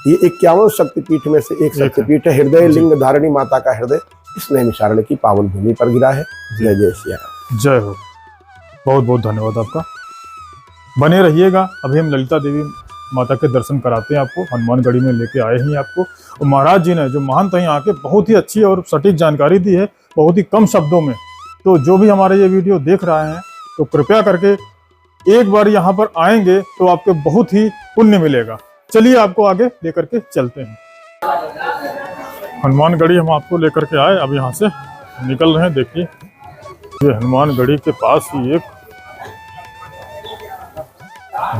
F: ये 51 शक्तिपीठ में से एक शक्तिपीठ है। हृदय लिंग धारणी माता का हृदय इस नैमिषारण्य की पावन भूमि पर गिरा है। जय जय सिया राम।
A: जय हो। बहुत बहुत धन्यवाद आपका। बने रहिएगा, अभी हम ललिता देवी माता के दर्शन कराते हैं आपको। हनुमानगढ़ी में लेके आए हैं आपको, और महाराज जी ने जो महंत हैं आके बहुत ही अच्छी और सटीक जानकारी दी है, बहुत ही कम शब्दों में। तो जो भी हमारे ये वीडियो देख रहे हैं तो कृपया करके एक बार यहाँ पर आएंगे तो आपको बहुत ही पुण्य मिलेगा। चलिए आपको आगे लेकर के चलते हैं। हनुमानगढ़ी हम आपको लेकर के आए, अब यहाँ से निकल रहे हैं। देखिए ये हनुमानगढ़ी के पास ही एक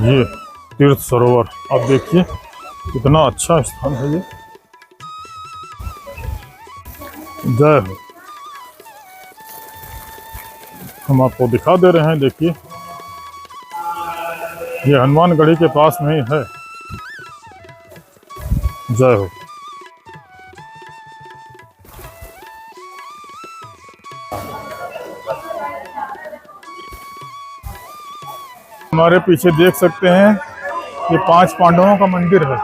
A: ये तीर्थ सरोवर, आप देखिए कितना अच्छा स्थान है ये। जय हो। हम आपको दिखा दे रहे हैं, देखिए ये हनुमानगढ़ी के पास में ही है। जय हो। हमारे पीछे देख सकते हैं ये 5 पांडवों का मंदिर है।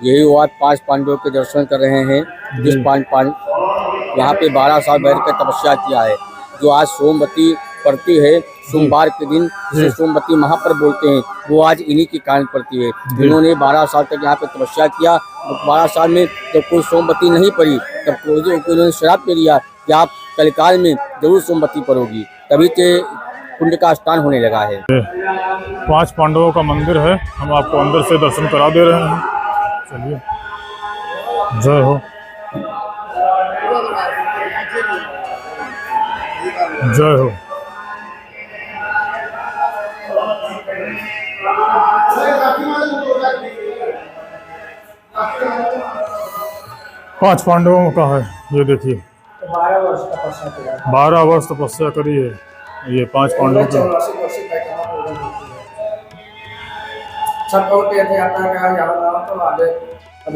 B: यही वो आज 5 पांडवों के दर्शन कर रहे हैं। जिस 5 पांडव यहाँ पे 12 साल बैठ कर तपस्या किया है। जो आज सोमवती पड़ती है, सोमवार के दिन जिसे सोमवती महापर्व बोलते हैं, वो आज इन्हीं के कारण पड़ती है। जिन्होंने 12 साल तक यहाँ पे तपस्या किया, 12 साल में जब कोई सोमवती नहीं पड़ी तब उन्होंने श्राप दे दिया कि आप कलिकाल में जरूर सोमवती पड़ोगी, तभी से कुंड का स्थान होने लगा है।
A: 5 पांडवों का मंदिर है, हम आपको अंदर से दर्शन करा दे रहे हैं। चलिए, जय हो। जय हो। पांच पांडवों का है, ये देखिए 12 वर्ष तपस्या करी है ये 5 पांडवों की।
I: छठौती यात्रा का यहाँ तो आगे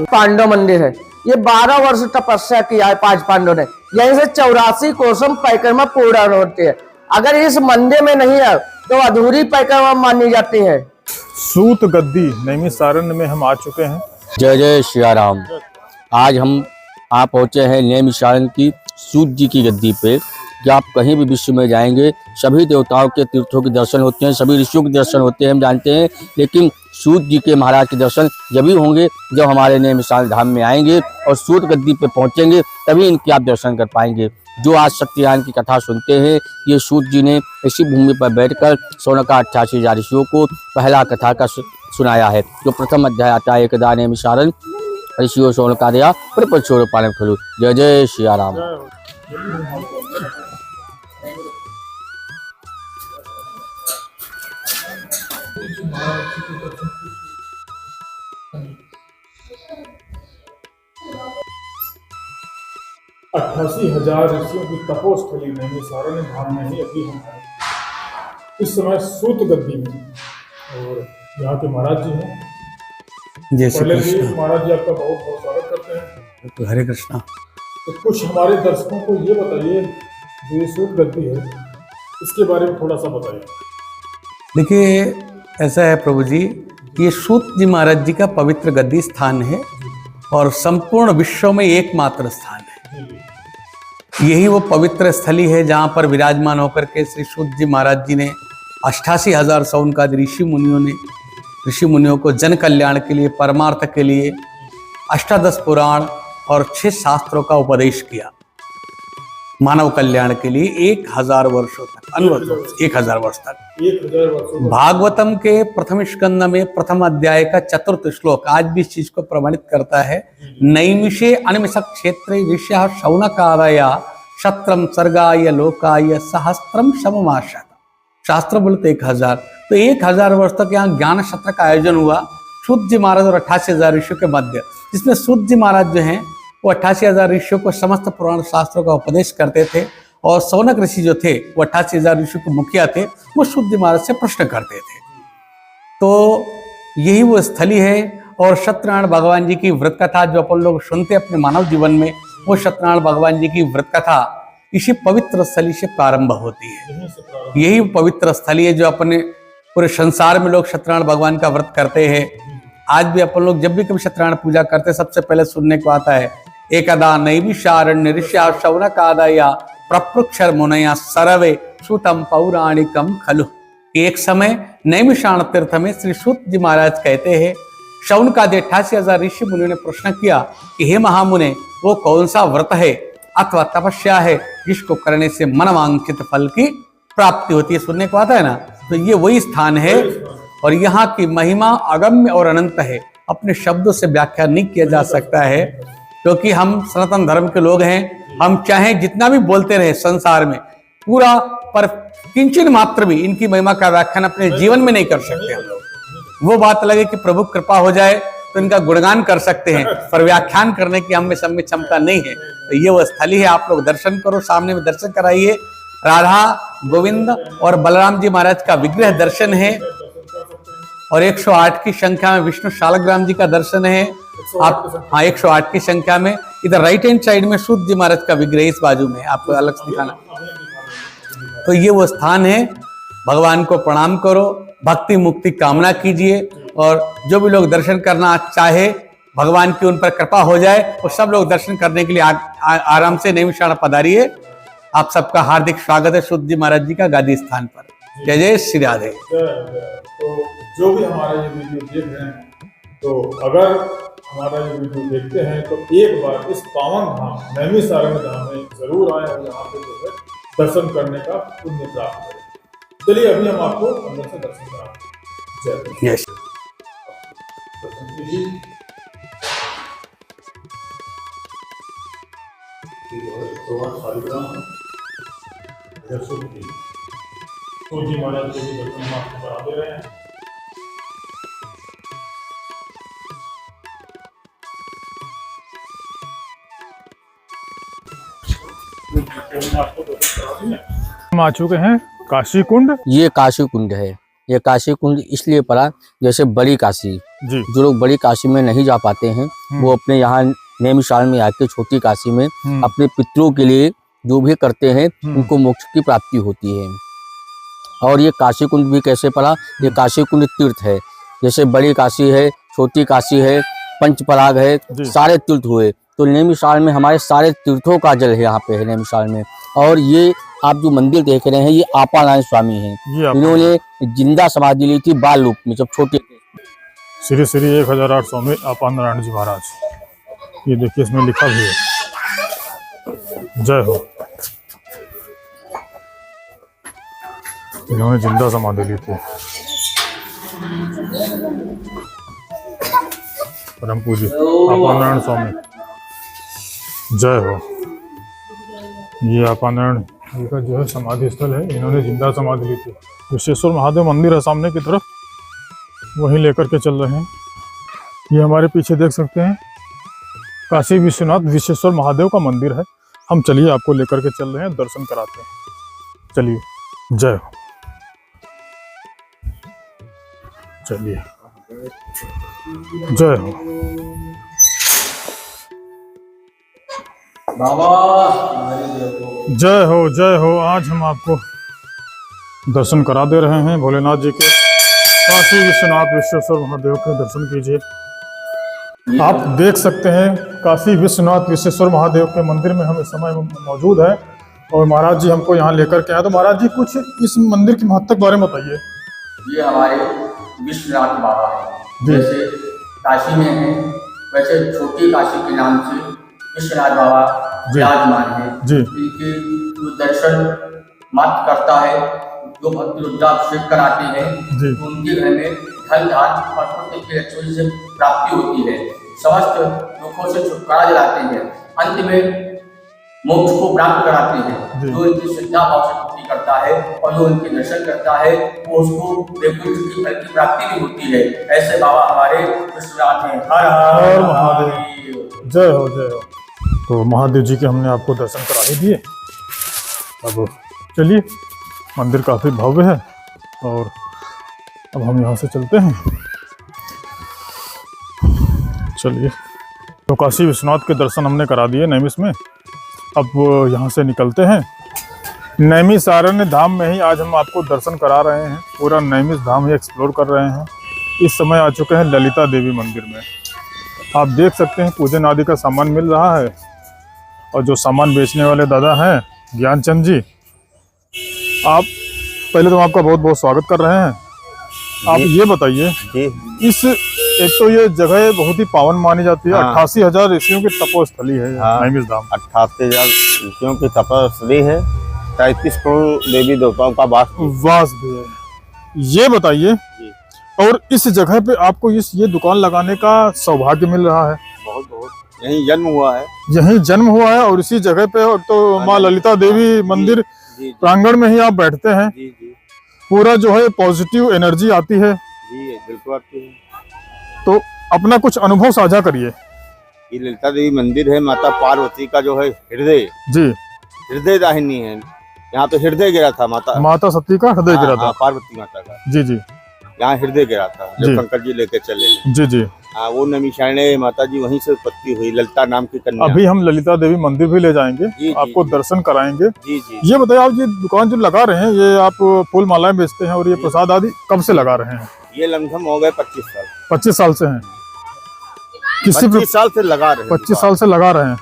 C: पांडव मंदिर है। ये 12 वर्ष तपस्या किया है 5 पांडव ने। यहीं से 84 कोसम परिक्रमा पूर्ण होती है। अगर इस मंदिर में नहीं है तो अधूरी परिक्रमा मानी जाती है।
A: सूत गद्दी नैमिषारण्य में हम आ चुके हैं।
B: जय जय सिया राम। आज हम पहुंचे हैं नैमिषारण्य की सूत जी की गद्दी पे। कि आप कहीं भी विश्व में जाएंगे सभी देवताओं के तीर्थों के दर्शन होते हैं, सभी ऋषियों के दर्शन होते हैं, हम जानते हैं। लेकिन सूत जी के महाराज के दर्शन जब ही होंगे जब हमारे नैमिषारण्य धाम में आएंगे और सूत गद्दी पे पहुंचेंगे, तभी इनके आप दर्शन कर पाएंगे। जो आज सत्यनारायण की कथा सुनते हैं, ये सूत जी ने इसी भूमि पर बैठकर शौनका 88,000 ऋषियों को पहला कथा का सुनाया है। जो प्रथम अध्याय आता है एकदा नैमिषारण्य ऋषियों शौनकादया प्रपंचोर पालम खलु। जय जय सिया राम।
A: 88,000 ऋषियों की तपोस्थली नैमिषारण्य धाम में ही अभी हम हैं। इस समय सूत गद्दी में और यहाँ के महाराज जी हैं। पहले भी महाराज जी आपका बहुत बहुत स्वागत करते हैं।
G: हरे कृष्णा।
A: तो कुछ हमारे दर्शकों को ये बताइए, जो ये सूत गद्दी है इसके बारे में थोड़ा सा बताइए।
G: देखिए, ऐसा है प्रभु जी, ये सूत जी महाराज जी का पवित्र गद्दी स्थान है और संपूर्ण विश्व में एकमात्र स्थान है। यही वो पवित्र स्थली है जहाँ पर विराजमान होकर के श्री सूत जी महाराज जी ने 88,000 शौनकादि ऋषि मुनियों को जन कल्याण के लिए, परमार्थ के लिए 18 पुराण और 6 शास्त्रों का उपदेश किया। मानव कल्याण के लिए 1000 वर्षों तक, 1000 वर्ष तक। भागवतम के प्रथम स्कंद में प्रथम अध्याय का 4th श्लोक आज भी इस चीज को प्रमाणित करता है। नैमिषे अनिमिष क्षेत्रे ऋषयः शौनकादया शत्रम सर्गाय लोकाय सहस्त्रम सममाशत। शास्त्र बोलते 1000, तो 1000 वर्ष तक यहाँ ज्ञान सत्र का आयोजन हुआ सूत जी महाराज और 88,000 ऋषियों के मध्य, जिसमें सूत जी महाराज जो हैं वो 88,000 ऋषियों को समस्त पुराण शास्त्रों का उपदेश करते थे और शौनक ऋषि जो थे वो 88,000 ऋषियों के मुखिया थे, वो सूत जी महाराज से प्रश्न करते थे। तो यही वो स्थली है। और सत्यनारायण भगवान जी की व्रत कथा जो अपन लोग सुनते अपने मानव जीवन में, वो सत्यनारायण भगवान जी की व्रत कथा इसी पवित्र स्थली से प्रारंभ होती है। यही पवित्र स्थली है जो अपने पूरे संसार में लोग सत्यनारायण भगवान का व्रत करते हैं। आज भी अपन लोग जब भी कभी सत्यनारायण पूजा करते सबसे पहले सुनने को आता है एकदा नैमिषारण्य ऋषया शौनकादया प्रपृक्षर मुनया सर्वे सूतम पौराणिकम खलु। एक समय नैमिषारण्य तीर्थ में श्री सूत जी महाराज कहते हैं, शौनकादि 88,000 ऋषि मुनियों ने प्रश्न किया कि हे महामुने, वो कौन सा व्रत है अथवा तपस्या है जिसको करने से मनवांछित फल की प्राप्ति होती है? सुनने को आता है ना। तो ये वही स्थान है और यहाँ की महिमा अगम्य और अनंत है, अपने शब्दों से व्याख्या नहीं किया जा सकता है। क्योंकि हम सनातन धर्म के लोग हैं, हम चाहे जितना भी बोलते रहे संसार में पूरा, पर किंचन मात्र भी इनकी महिमा का व्याख्यान अपने जीवन में नहीं कर सकते हम लोग। वो बात लगे कि प्रभु कृपा हो जाए तो इनका गुणगान कर सकते हैं, पर व्याख्यान करने की हम में क्षमता नहीं है। तो ये वो स्थली है, आप लोग दर्शन करो, सामने में दर्शन कराइए। राधा गोविंद और बलराम जी महाराज का विग्रह दर्शन है और 108 की संख्या में विष्णु शालग्राम जी का दर्शन है। आप 108 की संख्या में इधर राइट हैंड साइड में सूत जी महाराज का विग्रह इस बाजू में आपको अलग से दिखाना। तो ये वो स्थान है। भगवान को प्रणाम करो, भक्ति मुक्ति कामना कीजिए और जो भी लोग दर्शन करना चाहे, भगवान की उन पर कृपा हो जाए, वो सब लोग दर्शन करने के लिए आराम से नैमिषारण्य पधारिए। आप सबका हार्दिक स्वागत है सूत जी महाराज जी का गादी स्थान पर। जय जय श्री राधे।
A: तो जो भी हमारा ये वीडियो देख रहे हैं, तो अगर हमारा ये वीडियो देखते हैं तो एक बार इस पावन धाम नैमिषारण्य धाम में जरूर आए और यहाँ पे जो है दर्शन करने का पुण्य प्राप्त करें। चलिए अभी हम आपको अंदर से दर्शन कराते हैं। जय सूत जी महाराज के भी दर्शन हम आपको करा दे रहे हैं। हम आ चुके हैं काशी कुंड।
B: ये काशी कुंड है। ये काशी कुंड इसलिए पड़ा जैसे बड़ी काशी,
A: जी
B: जो लोग बड़ी काशी में नहीं जा पाते हैं वो अपने यहाँ नैमिषारण्य में आके छोटी काशी में अपने पितरों के लिए जो भी करते हैं उनको मोक्ष की प्राप्ति होती है। और ये काशी कुंड भी कैसे पड़ा, ये काशी कुंड तीर्थ है, जैसे बड़ी काशी है, छोटी काशी है, पंचपराग है, सारे तीर्थ हुए। तो नैमिषारण्य में हमारे सारे तीर्थों का जल है यहाँ पे है नैमिषारण्य में। और ये आप जो मंदिर देख रहे हैं ये आपानारायण स्वामी हैं, इन्होंने जिंदा समाधि ली थी बाल रूप में जब छोटे थे।
A: श्री श्री 1800 में आपानारायण जी महाराज, ये देखिए इसमें लिखा भी है, जय हो। इन्होंने जिंदा समाधि ली थी। परम पूज्य आपानारायण स्वामी, जय हो। ये आपानारायण जी का जो है समाधि स्थल है, इन्होंने जिंदा समाधि ली थी। विश्वेश्वर महादेव मंदिर है सामने की तरफ, वहीं लेकर के चल रहे हैं। ये हमारे पीछे देख सकते हैं काशी विश्वनाथ विश्वेश्वर महादेव का मंदिर है। हम चलिए आपको लेकर के चल रहे हैं, दर्शन कराते हैं। चलिए, जय हो। चलिए, जय हो
C: बाबा,
A: जय हो, जय हो। आज हम आपको दर्शन करा दे रहे हैं भोलेनाथ जी के, काशी विश्वनाथ विश्वेश्वर महादेव के दर्शन कीजिए। आप देख सकते हैं काशी विश्वनाथ विश्वेश्वर महादेव के मंदिर में हम इस समय मौजूद है और महाराज जी हमको यहाँ लेकर के आए। तो महाराज जी कुछ इस मंदिर की महत्ता के बारे में बताइए।
B: ये हमारे विश्वनाथ बाबा है, जैसे काशी में है वैसे छोटी काशी के नाम से विश्वनाथ बाबा विराजमान है। इनके जो दर्शन मात्र करता है, जो भक्त रुद्राभिषेक कराते हैं, तो उनके घर में धन धान और पुत्र की लक्ष्मी से प्राप्ति होती है, समस्त दुखों से छुटकारा दिलाते हैं, अंत में मोक्ष को प्राप्त कराते हैं। जो इनकी श्रद्धा भाव से पूर्ति करता है और जो इनके दर्शन करता है वो उसको वैकुंठ की फल की प्राप्ति भी होती है। ऐसे बाबा हमारे विश्वनाथ हैं। हर हर महादेव,
A: जय हो, जय हो। तो महादेव जी के हमने आपको दर्शन करा ही दिए। अब चलिए, मंदिर काफ़ी भव्य है और अब हम यहाँ से चलते हैं। चलिए, तो काशी विश्वनाथ के दर्शन हमने करा दिए नैमिष में। अब यहाँ से निकलते हैं। नैमिषारण्य धाम में ही आज हम आपको दर्शन करा रहे हैं, पूरा नैमिष धाम ही एक्सप्लोर कर रहे हैं। इस समय आ चुके हैं ललिता देवी मंदिर में। आप देख सकते हैं पूजन आदि का सामान मिल रहा है और जो सामान बेचने वाले दादा हैं ज्ञानचंद जी, आप पहले तो आपका बहुत बहुत स्वागत कर रहे हैं। आप ये बताइए, इस एक तो ये जगह बहुत ही पावन मानी जाती है। 88,000 ऋषियों की तपोस्थली है नैमिष धाम।
F: 88,000 ऋषियों की तपस्वी है, 33 करोड़ देवी देवताओं का वास
A: भी है। ये बताइए, और इस जगह पे आपको ये दुकान लगाने का सौभाग्य मिल रहा है?
F: बहुत बहुत यहीं जन्म हुआ है,
A: यहीं जन्म हुआ है और इसी जगह पे तो माँ ललिता देवी मंदिर प्रांगण में ही आप बैठते हैं। पूरा जो है पॉजिटिव एनर्जी आती है।
F: जी बिल्कुल आती है।
A: तो अपना कुछ अनुभव साझा करिए।
F: ये ललिता देवी मंदिर है, माता पार्वती का जो है हृदय,
A: जी
F: हृदय दाहिनी है। यहाँ पे हृदय गिरा था, माता
A: सती का हृदय गिरा था,
F: पार्वती माता का।
A: जी जी,
F: यहाँ हृदय गिरा था जब शंकर जी लेके चले।
A: जी जी,
F: हाँ, वो नैमिषारण्य माता जी वहीं से उत्पत्ति हुई, ललिता नाम की कन्या।
A: अभी हम ललिता देवी मंदिर भी ले जाएंगे, आपको दर्शन कराएंगे।
F: जी जी।
A: ये बताइए, आप ये दुकान जो लगा रहे हैं, ये आप फूल मालाएं बेचते हैं और ये प्रसाद आदि कब से लगा रहे हैं?
F: ये लमसम हो गए 25 साल।
A: 25 साल से हैं?
F: 25 साल से लगा रहे हैं।
A: 25 साल से लगा रहे हैं।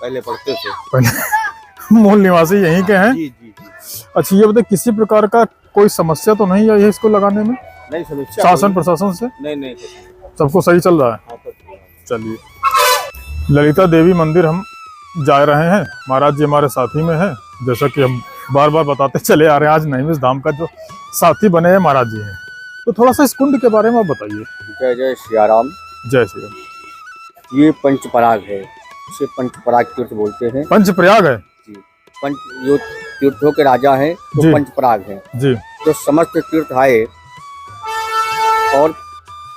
F: पहले पढ़ते थे।
A: पहले मूल निवासी यहीं के हैं?
F: जी जी।
A: अच्छा, ये बताइए, किसी प्रकार का कोई समस्या तो नहीं है इसको लगाने में?
F: नहीं, समस्या
A: शासन प्रशासन से?
F: नहीं,
A: सबको सही चल रहा है। चलिए, ललिता देवी मंदिर हम जा रहे हैं। महाराज जी हमारे साथी में है, जैसा कि हम बार बार बताते चले आ रहे हैं। आज नैमिष धाम का जो साथी बने हैं महाराज जी हैं। तो थोड़ा सा इस कुंड के बारे में आप बताइए।
B: जय जय सियाराम।
A: जय श्री राम।
B: ये पंचपराग है, इसे पंचपराग तीर्थ बोलते हैं।
A: पंचप्रयाग है
B: जी। जो तीर्थों के राजा हैं तो पंचपराग है
A: जी।
B: तो समस्त तीर्थ आए और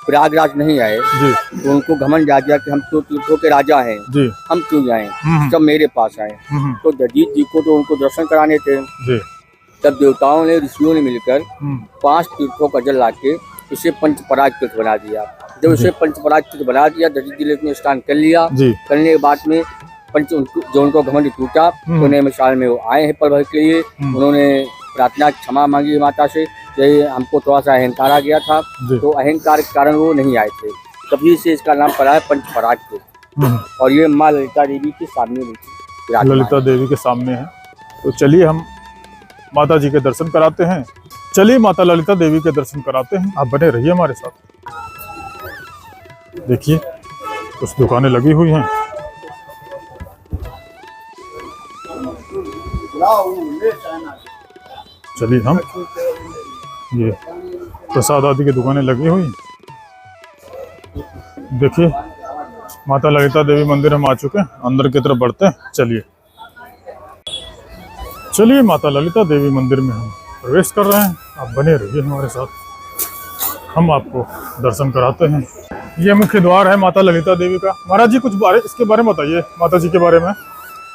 B: प्रयागराज नहीं आए
A: जी,
B: तो उनको घमंड आ गया कि हम तो तीर्थों के राजा हैं
A: जी,
B: हम क्यों जाएं, सब मेरे पास आए। तो दजीत जी को तो उनको दर्शन कराने थे
A: जी।
B: तब देवताओं ने ऋषियों ने मिलकर 5 तीर्थों का जल लाके इसे पंचपराग तीर्थ बना दिया। जब इसे पंचपराग तीर्थ बना दिया, दधि जिले में स्नान कर लिया। करने के बाद में जो उनको घमंड टूटा तो नैमिषारण्य में वो आए हैं पल भर के लिए। उन्होंने प्रार्थना क्षमा मांगी माता से, यही हमको थोड़ा सा अहंकार आ गया था, तो अहंकार के कारण वो नहीं आए थे। तभी से इसका नाम पड़ा है पंचपराग तीर्थ। और ये माँ ललिता देवी के सामने,
A: ललिता देवी के सामने है। तो चलिए हम माता जी के दर्शन कराते हैं। चलिए माता ललिता देवी के दर्शन कराते हैं। आप बने रहिए हमारे साथ। देखिए कुछ दुकानें लगी हुई हैं। चलिए हम, ये प्रसाद आदि की दुकानें लगी हुई हैं। देखिए माता ललिता देवी मंदिर हम आ चुके हैं, अंदर की तरफ बढ़ते हैं। चलिए माता ललिता देवी मंदिर में हम प्रवेश कर रहे हैं। आप बने रहिए हमारे साथ, हम आपको दर्शन कराते हैं। ये मुख्य द्वार है माता ललिता देवी का। महाराज जी कुछ इसके बारे में बताइए, माता जी के बारे में।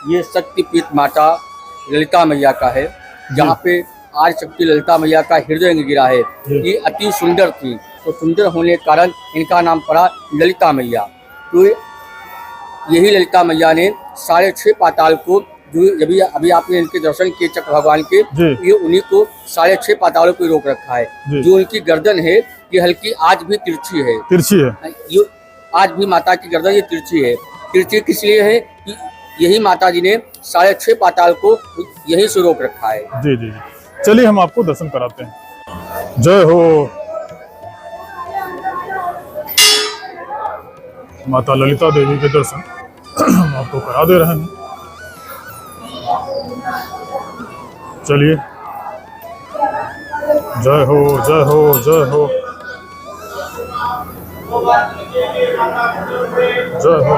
B: ये शक्तिपीठ माता ललिता मैया का है, जहाँ पे आज शक्ति ललिता मैया का हृदय गिरा है। ये अति सुंदर थी, तो सुंदर होने के कारण इनका नाम पड़ा ललिता मैया। तो यही ललिता मैया ने 6.5 पाताल को, जो अभी आपने इनके दर्शन किए चक्र भगवान के, ये उन्हीं को 6.5 पातालों पे रोक रखा है। जो उनकी गर्दन है ये हल्की आज भी तिरछी है। ये आज भी माता की गर्दन ये तिरछी है। तिरछी किस लिए है कि यही माता जी ने 6.5 पाताल को यही से रोक रखा है।
A: जी जी, चलिए हम आपको दर्शन कराते हैं। जय हो माता ललिता देवी के दर्शन हम आपको करा दे रहे हैं। चलिए, जय हो जय हो जय हो जय हो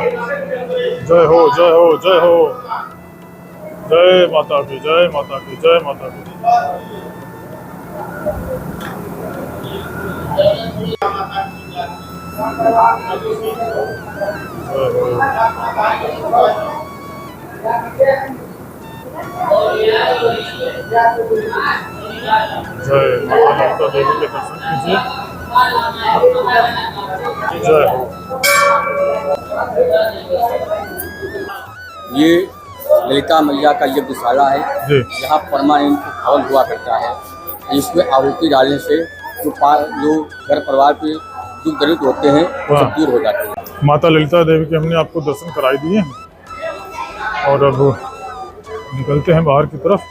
A: जय हो जय हो जय हो, जय माता की, जय माता की, जय माता की। जय माता ललिता देवी के दर्शन कीजिए। जय हो।
B: ये ललिता मैया का यज्ञशाला है, यहाँ परमानेंट हवन हुआ करता है। इसमें आहुति डालने से जो घर परिवार के दुख दरिद्र होते हैं वो सब दूर हो जाते हैं।
A: माता ललिता देवी के हमने आपको दर्शन कराई दिए और अब निकलते हैं बाहर की तरफ।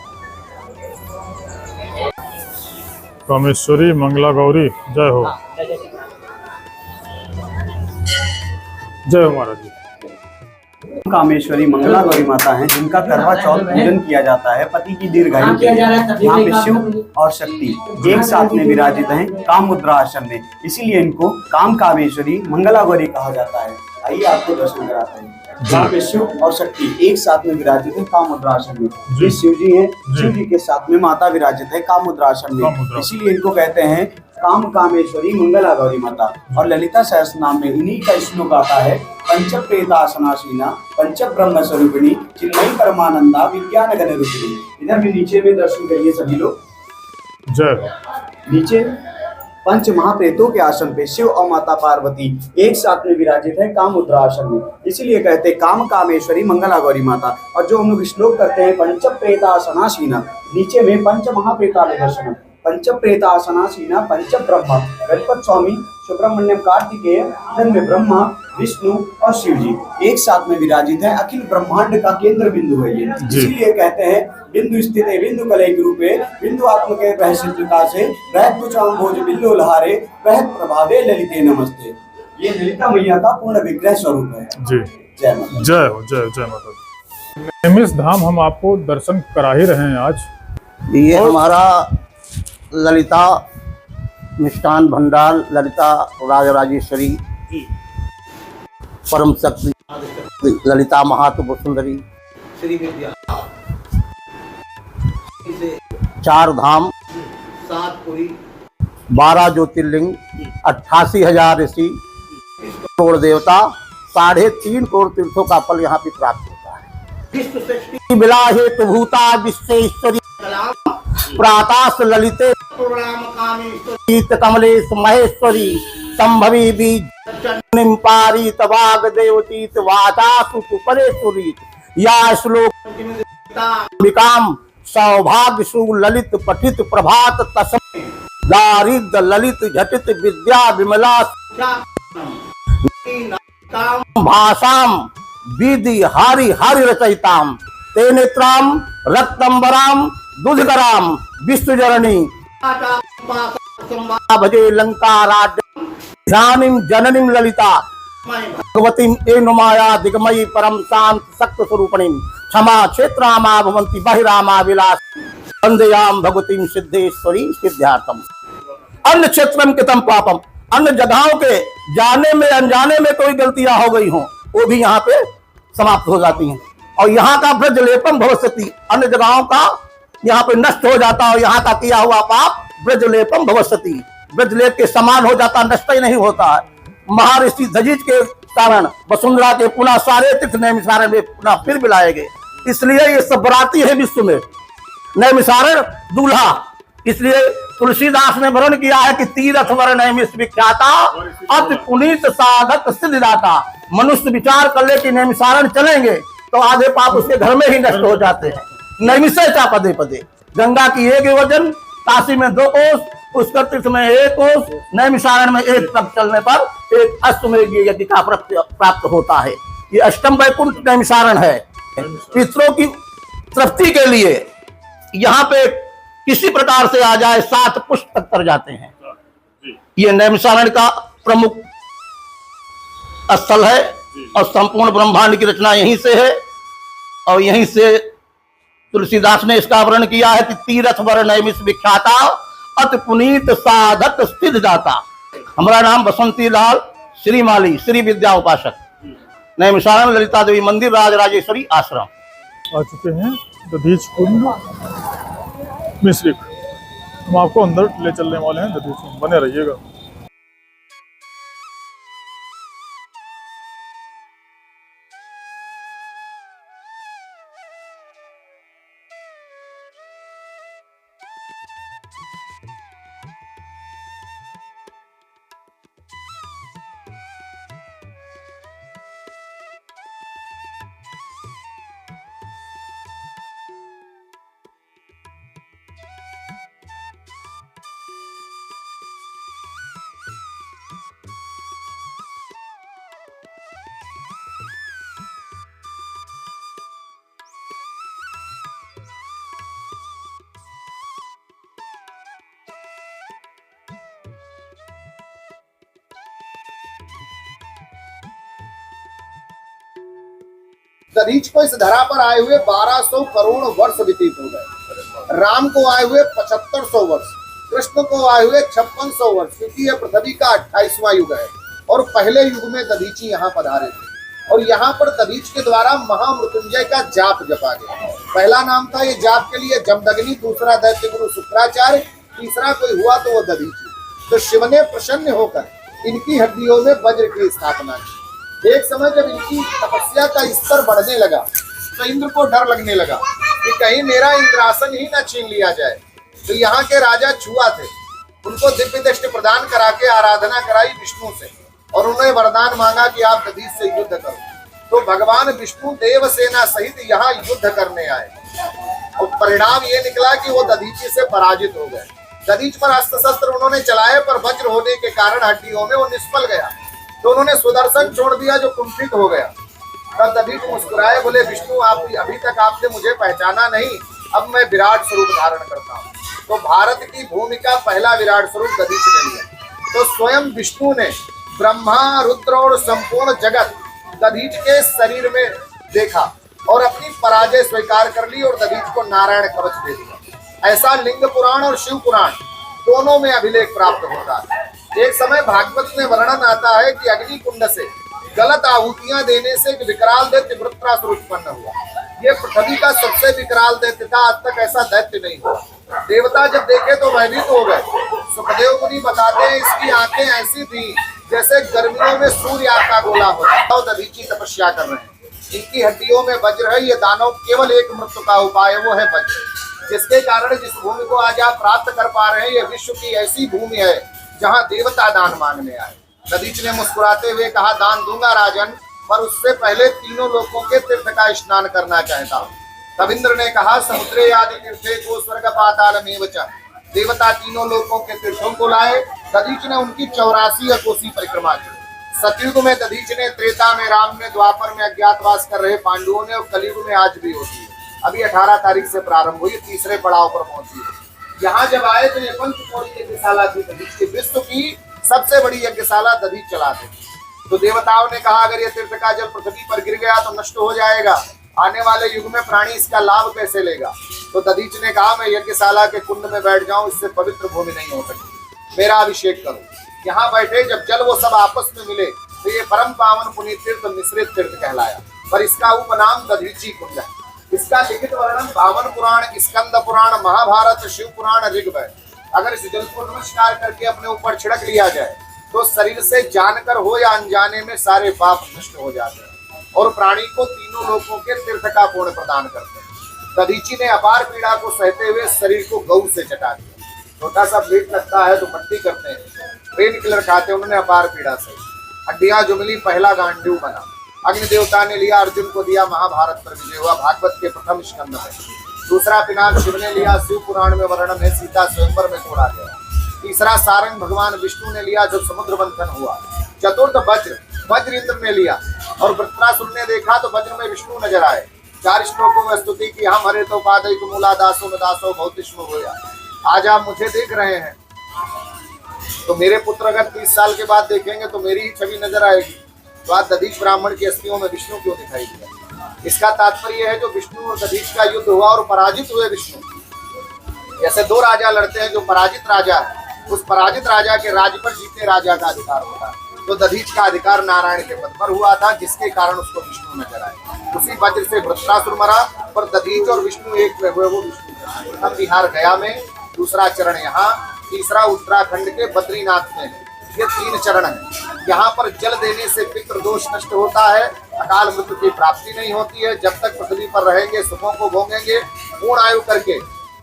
A: कामेश्वरी मंगला गौरी जय हो। जय हो महाराज जी।
C: कामेश्वरी मंगला गौरी माता हैं, जिनका करवा चौथ पूजन किया जाता है पति की दीर्घायु के लिए। यहाँ पे शिव और शक्ति एक साथ में विराजित हैं काम मुद्रा आसन में, इसीलिए इनको काम कामेश्वरी मंगला गौरी कहा जाता है। आइए आपको दर्शन कराते हैं। यहाँ पे शिव और शक्ति एक साथ में विराजित है काम मुद्रा आसन में। ये शिव जी है, शिव जी के साथ में माता विराजित है काम मुद्रा आसन में, इसीलिए इनको कहते हैं काम कामेश्वरी मंगला गौरी माता। और ललिता सहस्त्र नाम में इन्हीं का श्लोक आता है, पंच प्रेतासनासीना पंच ब्रह्म स्वरूपिणी चिन्मयी परमानंदा विज्ञान गण रूपिणी। इधर भी नीचे में दर्शन करिए सभी लोग।
A: जय।
C: नीचे पंच महाप्रेतों के आसन पे शिव और माता पार्वती एक साथ में विराजित है काम मुद्रा आसन में, इसीलिए कहते हैं काम कामेश्वरी मंगला गौरी माता। और जो हम लोग श्लोक करते हैं पंच प्रेतासनासीना, नीचे में पंच महाप्रेतालय दर्शन, पंच प्रेतासनासीना पंच ब्रह्म, गणपत स्वामी सुब्रमण्यम कार्तिकेय, में ब्रह्मा विष्णु और शिव जी एक साथ में विराजित है। अखिल ब्रह्मांड का केंद्र बिंदु है ये, इसीलिए कहते हैं बिंदु स्थित है बिंदु कलय रूपे, बिंदु आत्म के रहस्य प्रकाशे, रहत कुचाम भोज बिल्लो लहारे, रहत प्रभावे ललिते नमस्ते। ये ललिता मैया का पूर्ण विग्रह स्वरूप है।
A: जी
C: जय माता।
A: जय हो जय जय माता। नैमिष धाम हम आपको दर्शन करा ही रहे हैं आज।
E: ये हमारा ललिता मिष्ठान भंडार ललिता राजराजेश्वरी परम शक्ति ललिता महात्व सुंदरी श्री विद्या 4 धाम 7 पुरी 12 ज्योतिर्लिंग 88,000 ऋषि 30 करोड़ देवता 3.5 करोड़ तीर्थों का फल यहाँ पे प्राप्त होता है। विश्व सृष्टि मिला हेतु भूता विश्वेश्वरी प्रातास ललिते पूर्णाम कमलेश महेश्वरी संभवी बीज पारित वाग देवतीत वाचा सुपरेश्वरी या श्लोक विकाम सौभाग्य सुललित पठित प्रभात तस्मै दारिद्र ललित झटित विद्या विमला भाषाम विधि हरि हरि रचयिताम ते नेत्राम रक्तंबराम दुधकराम विश्वजननी भजे लंका राज्य ध्यानिम जननीम ललिता भगवतीम एनु माया दिगमयी परम शांत शक्त स्वरूपणीम क्षमा क्षेत्रामा भवन्ति बहिरामा विलास वंदेयाम भगवतीम सिद्धेश्वरी सिद्धार्थम। अन्य क्षेत्रम कृतम पापम, अन्य जगहों के जाने में अनजाने में कोई गलतियां हो गई हों वो भी यहाँ पे समाप्त हो जाती हैं। और यहाँ का ब्रजलेपम भवस्यति, अन्य जगहों का यहाँ पे नष्ट हो जाता है। यहाँ का किया हुआ पाप ब्रजलेपम भवस्यति, ब्रजलेप के समान हो जाता, नष्ट ही नहीं होता है। महर्षि दधीच के कारण वसुंधरा के पुनः सारे तीर्थ नैमिषारण्य में पुनः फिर मिलाए गए, इसलिए ये सब बराती है विश्व में नैमिषारण्य दूल्हा। इसलिए तुलसीदास ने वर्णन किया है कि तीरथ वर नैमिष विख्याता अति पुनीत साधक सिद्धिदाता। मनुष्य विचार कर ले कि नैमिषारण्य चलेंगे तो आधे पाप उसके घर में ही नष्ट हो जाते हैं। नैमिषा पदे पदे, गंगा की एक योजन, काशी में 2 कोस, पुष्कर तीर्थ में 1 कोस, नैमिषारण्य में 1 तक चलने पर एक अश्वमेध यज्ञ का प्राप्त होता है। ये अष्टम वैकुंठ नैमिषारण्य है। पितरों की तृप्ति के लिए यहाँ पे किसी प्रकार से आ जाए 7 पुष्प तक तर जाते हैं। ये नैमिषारण्य का प्रमुख स्थल है और संपूर्ण ब्रह्मांड की रचना यहीं से है। और यहीं से तुलसीदास ने इसका वर्णन किया है कि तीरथ वर नैमिष विख्याता अति पुनीत साधक सिद्धिदाता। हमारा नाम बसंती लाल श्रीमाली, श्री विद्या उपासक, नैमिषारण्य ललिता देवी मंदिर, राजराजेश्वरी आश्रम।
A: आ चुके हैं दधीच कुंड मिश्रिक। हम आपको अंदर ले चलने वाले हैं दधीच कुंड, बने रहिएगा।
H: दधीच को इस धरा पर आए हुए 1200 करोड़ वर्ष व्यतीत हो गए। राम को आए हुए 7500 वर्ष, कृष्ण को आए हुए 5600 वर्ष, क्योंकि यह पृथ्वी का 28वां युग है। और पहले युग में दधीची यहाँ पधारे थे और यहाँ पर दधीच के द्वारा महामृत्युंजय का जाप जपा गया। पहला नाम था ये जाप के लिए जमदग्नि, दूसरा दैत्य गुरु शुक्राचार्य, तीसरा कोई हुआ तो वो दधीची। तो शिव ने प्रसन्न होकर इनकी हड्डियों में वज्र की स्थापना की। एक समय जब इनकी तपस्या का स्तर बढ़ने लगा तो इंद्र को डर लगने लगा कि कहीं मेरा इंद्रासन ही न छीन लिया जाए। तो यहाँ के राजा छुआ थे, उनको दिव्य दृष्टि प्रदान करा के आराधना कराई विष्णु से और उन्हें वरदान मांगा कि आप दधीच से युद्ध करो। तो भगवान विष्णु देव सेना सहित यहाँ युद्ध करने आए और परिणाम ये निकला कि वो दधीची से पराजित हो गए। दधीच पर अस्त्र शस्त्र उन्होंने चलाए पर वज्र होने के कारण हड्डियों में वो निष्फल गया। तो उन्होंने सुदर्शन छोड़ दिया जो कुंठित हो गया। तब दधीच मुस्कुराए, बोले विष्णु आप अभी तक आपने मुझे पहचाना नहीं, अब मैं विराट स्वरूप धारण करता हूँ। तो भारत की भूमि का पहला विराट स्वरूप दधीच ने लिया। तो स्वयं विष्णु ने ब्रह्मा, रुद्र और संपूर्ण जगत दधीच के शरीर में देखा और अपनी पराजय स्वीकार कर ली और दधीच को नारायण कवच दे दिया। ऐसा लिंग पुराण और शिव पुराण दोनों में अभिलेख प्राप्त होता है। एक समय भागवत में वर्णन आता है कि अग्नि कुंड से गलत आहुतियां देने से एक विकराल दैत्य वृत्रासुर उत्पन्न हुआ। ये पृथ्वी का सबसे विकराल दैत्य था, आज तक ऐसा दैत्य नहीं हुआ। देवता जब देखे तो भयभीत हो गए। सुखदेव मुनि बताते हैं इसकी आंखें ऐसी थी जैसे गर्मियों में सूर्य आग का गोला होता। दधीची तपस्या कर रहे हैं, इनकी हड्डियों में वज्र है। ये दानव केवल एक मृत्यु का उपाय है, वो है वज्र। जिसके कारण जिस भूमि को आज आप प्राप्त कर पा रहे हैं, ये विश्व की ऐसी भूमि है जहाँ देवता दान मांगने आए। दधीच ने मुस्कुराते हुए कहा, दान दूंगा राजन, पर उससे पहले तीनों लोकों के तीर्थ का स्नान करना चाहता हूँ। तब इंद्र ने कहा, समुद्रे आदि तीर्थे को स्वर्ग पाताल में वच। देवता तीनों लोकों के तीर्थों को लाए। दधीच ने उनकी 84 कोसी परिक्रमा की। सतयुग में दधीच ने, त्रेता में राम ने, द्वापर में अज्ञातवास कर रहे पांडवों ने, और कलयुग में आज भी होती है। अभी 18 तारीख से प्रारंभ हुई, तीसरे पड़ाव पर पहुंची है। यहाँ जब आए तो ये पंचकोटी यज्ञशाला थी दधीच की, विश्व की सबसे बड़ी यज्ञशाला दधीच चलाते। तो देवताओं ने कहा, अगर ये तीर्थ का जल पृथ्वी पर गिर गया तो नष्ट हो जाएगा, आने वाले युग में प्राणी इसका लाभ कैसे लेगा। तो दधीच ने कहा, मैं यज्ञशाला के कुंड में बैठ जाऊं, इससे पवित्र भूमि नहीं हो सकती, मेरा अभिषेक करो। यहाँ बैठे जब जल वो सब आपस में मिले तो ये परम पावन पुनीत तीर्थ मिश्रित तीर्थ कहलाया, पर इसका उपनाम दधीची कुंड है। इसका लिखित वर्णन वामन पुराण, स्कंद पुराण, महाभारत, शिव पुराण, ऋग्वेद। अगर इस जल को नमस्कार करके अपने ऊपर छिड़क लिया जाए तो शरीर से जानकर हो या अनजाने में सारे पाप नष्ट हो जाते हैं और प्राणी को तीनों लोकों के तीर्थ का पुण्य प्रदान करते हैं। दधीची ने अपार पीड़ा को सहते हुए शरीर को गऊ से चटा दिया। छोटा सा ब्लेड लगता है तो पट्टी करते हैं, पेन किलर खाते, उन्होंने अपार पीड़ा सही, हड्डियां जुमली, पहला गांडीव बना। अग्नि देवता ने लिया, अर्जुन को दिया, महाभारत पर विजय हुआ, भागवत के प्रथम स्कंद में। दूसरा पिनाक शिव ने लिया, शिव पुराण में वर्णन है, सीता स्वयंवर में तोड़ा गया। तीसरा सारंग भगवान विष्णु ने लिया जब समुद्र मंथन हुआ। चतुर्थ वज्र इंद्र ने लिया और वृत्रासुर ने देखा तो वज्र में विष्णु नजर आए। 4 श्लोकों में स्तुति की, हम हरे तो पादय मूला दासो में दासो भौतिष्म होया। आज आप मुझे देख रहे हैं तो मेरे पुत्र अगर 30 साल के बाद देखेंगे तो मेरी ही छवि नजर आएगी। तो आज दधीच ब्राह्मण की अस्थियों में विष्णु क्यों दिखाई दिया? इसका तात्पर्य है जो विष्णु और दधीच का युद्ध हुआ और पराजित हुए विष्णु। जैसे 2 राजा लड़ते हैं, जो पराजित राजा है उस पराजित राजा के राज पर जीते राजा का अधिकार होता है। तो दधीच का अधिकार नारायण के पद पर हुआ था, जिसके कारण उसको विष्णु नजर आए। उसी वज्र से वृत्रासुर मरा, पर दधीच और विष्णु एक हुए, वो विष्णु। प्रथम बिहार गया में, दूसरा चरण यहाँ, तीसरा उत्तराखंड के बद्रीनाथ में है। ये 3 चरण है। यहाँ पर जल देने से पितृ दोष नष्ट होता है, अकाल मृत्यु की प्राप्ति नहीं होती है। जब तक पृथ्वी पर रहेंगे सुखों को भोगेंगे, पूर्ण आयु करके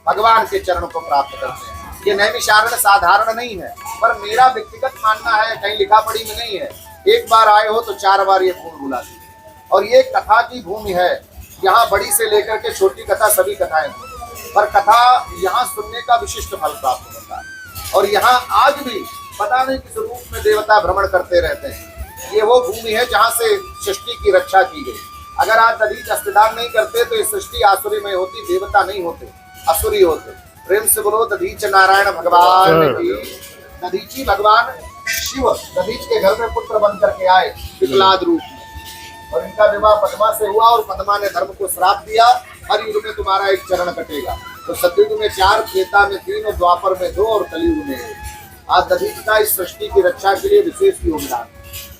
H: भगवान के चरण को प्राप्त करते हैं। ये नैमिषारण्य साधारण नहीं है, पर मेरा व्यक्तिगत मानना है, कहीं लिखा पढ़ी में नहीं है। एक बार आए हो तो 4 बार ये भूल भुलाती है। और ये कथा की भूमि है। यहाँ बड़ी से लेकर के छोटी कथा सभी कथाएं, पर कथा यहाँ सुनने का विशिष्ट फल प्राप्त होता है। और यहाँ आज भी पता नहीं किस रूप में देवता भ्रमण करते रहते हैं। ये वो भूमि है जहाँ से सृष्टि की रक्षा की गई। अगर आज दधीच अस्तिदान नहीं करते तो ये सृष्टि आसुरी में होती, देवता नहीं होते, असुरी होते। प्रेम से बोलो दधीच नारायण भगवान की। दधीची भगवान शिव दधीच के घर में पुत्र बन करके आए विकलाद रूप में, और इनका विवाह पद्मा से हुआ और पद्मा ने धर्म को श्राप दिया, हर युग में तुम्हारा एक चरण कटेगा। तो सतयुग में 4, त्रेता में 3 और द्वापर में 2 और कलयुग में 1। आज दधीच का इस सृष्टि की रक्षा के लिए विशेष योगदान,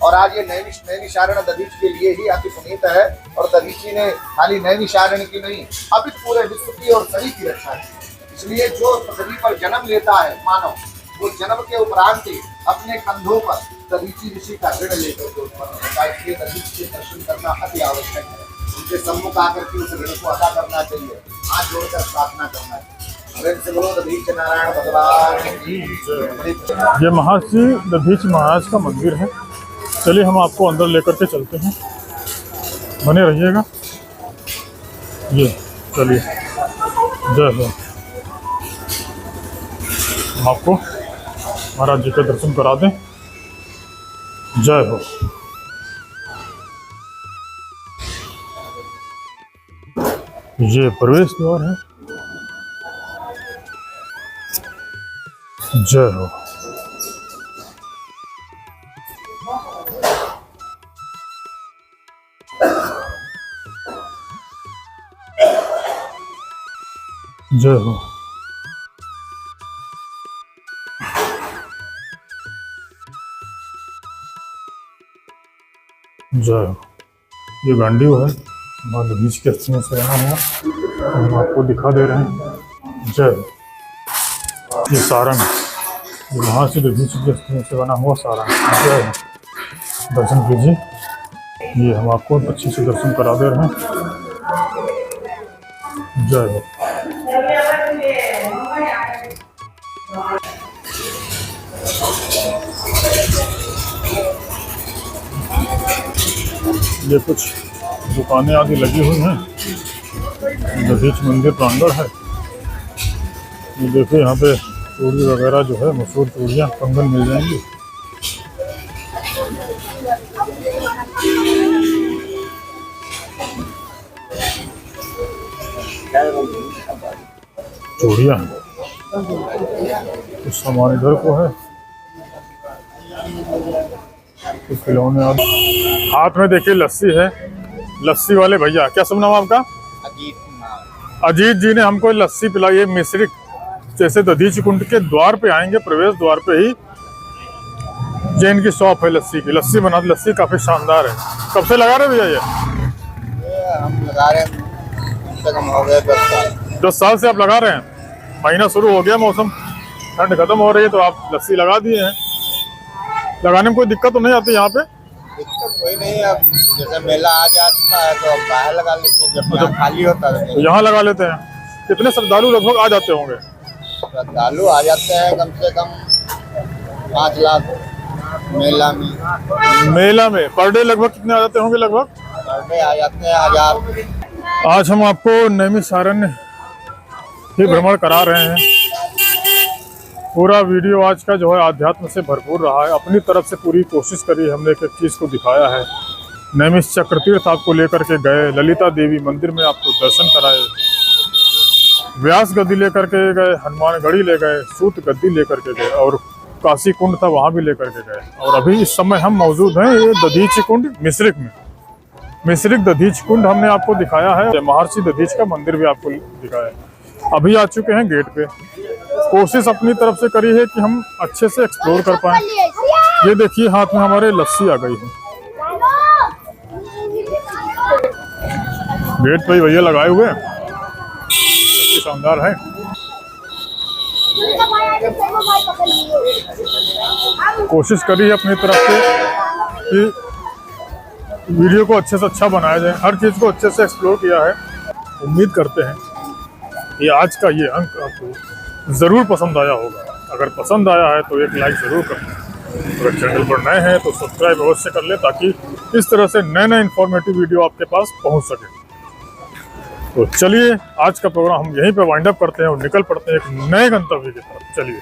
H: और आज ये नैमिषारण्य दधीच के लिए ही अति पुनीत है। और दधीची ने खाली नैमिषारण्य की नहीं, अभी पूरे विश्व की और सभी की रक्षा की। इसलिए जो पृथ्वी पर जन्म लेता है मानव, वो जन्म के उपरांत ही अपने कंधों पर दधीची ऋषि का ऋण लेकर के उत्पन्न होता है। इसलिए दधीच के दर्शन करना अति आवश्यक है। उनके सम्मुख आकर के उस ऋण को अदा करना चाहिए, हाथ जोड़कर प्रार्थना करना चाहिए। से बोलो दधीच नारायण भगवान की।
A: ये महर्षि दधीच महाराज का मंदिर है। चलिए हम आपको अंदर लेकर के चलते हैं, बने रहिएगा। ये चलिए, जय हो। हम आपको महाराज जी के दर्शन करा दें। जय हो। ये प्रवेश द्वार है। जय हो। जय हो। जय हो। ये गांडीव है, माँ दधीच के अस्थियों से बना हुआ, हम आपको दिखा दे रहे हैं। जय हो। ये सारंग, ये महर्षि दधीच के अस्थियों से बना हुआ सारंग। जय हो। दर्शन कीजिए। ये हम आपको अच्छे से दर्शन करा दे रहे हैं। जय हो। ये कुछ दुकानें आदि लगी हुई हैं। दधीच मंदिर प्रांगण है। ये देखिए यहाँ पे चूड़ी वगैरह जो है, मशहूर चूड़ियाँ कंगन मिल जाएंगी। चूड़ियाँ कुछ सामान इधर को है, कुछ खिलौने। हाथ में देखिए लस्सी है। लस्सी वाले भैया, क्या शुभ नाम आपका? अजीत जी ने हमको लस्सी पिलाई है मिश्रिक। जैसे दधीच कुंड के द्वार पे आएंगे, प्रवेश द्वार पे ही जैन की शॉप है लस्सी की। लस्सी बना, लस्सी काफी शानदार है। कब से लगा रहे भैया ये?
H: हम लगा रहे हैं, कम से कम हो गए 10 साल।
A: 10 साल से आप लगा रहे हैं। महीना शुरू हो गया, मौसम ठंड खत्म हो रही है तो आप लस्सी लगा दिए हैं। लगाने में कोई दिक्कत तो नहीं आती यहाँ पे?
H: दिक्कत कोई नहीं है। अब जैसे मेला आ जाता है तो अब बाहर लगा लेते हैं, जब यहाँ खाली होता है
A: तो यहाँ लगा लेते हैं। कितने श्रद्धालु लगभग आ जाते होंगे?
H: श्रद्धालु आ जाते हैं कम से कम 5 लाख मेला में।
A: मेला में पर डे लगभग कितने आ जाते होंगे? लगभग
H: पर डे आ जाते हैं 1000।
A: आज हम आपको नैमिषारण्य ही भ्रमण करा रहे हैं। पूरा वीडियो आज का जो है आध्यात्म से भरपूर रहा है। अपनी तरफ से पूरी कोशिश करी, हमने एक चीज़ को दिखाया है। नैमिष चक्र तीर्थ आपको लेकर के गए, ललिता देवी मंदिर में आपको दर्शन कराए, व्यास गद्दी लेकर के गए, हनुमान गढ़ी ले गए, सूत गद्दी लेकर के गए, और काशी कुंड था वहाँ भी लेकर के गए। और अभी इस समय हम मौजूद हैं ये दधीच कुंड मिश्रिक में। मिश्रिक दधीच कुंड हमने आपको दिखाया है। महर्षि दधीच का मंदिर भी आपको दिखाया है। अभी आ चुके हैं गेट पे। कोशिश अपनी तरफ से करी है कि हम अच्छे से एक्सप्लोर कर पाएं। ये देखिए हाथ में हमारे लस्सी आ गई है। गेट पे ही भैया लगाए हुए हैं, लस्सी शानदार है। कोशिश करी है अपनी तरफ से कि वीडियो को अच्छे से अच्छा बनाया जाए, हर चीज़ को अच्छे से एक्सप्लोर किया है। उम्मीद करते हैं ये आज का ये अंक आपको ज़रूर पसंद आया होगा। अगर पसंद आया है तो एक लाइक ज़रूर करें। अगर चैनल पर नए हैं तो सब्सक्राइब अवश्य कर लें, ताकि इस तरह से नए इन्फॉर्मेटिव वीडियो आपके पास पहुंच सके। तो चलिए आज का प्रोग्राम हम यहीं पे वाइंड अप करते हैं और निकल पड़ते हैं एक नए गंतव्य की तरफ। चलिए।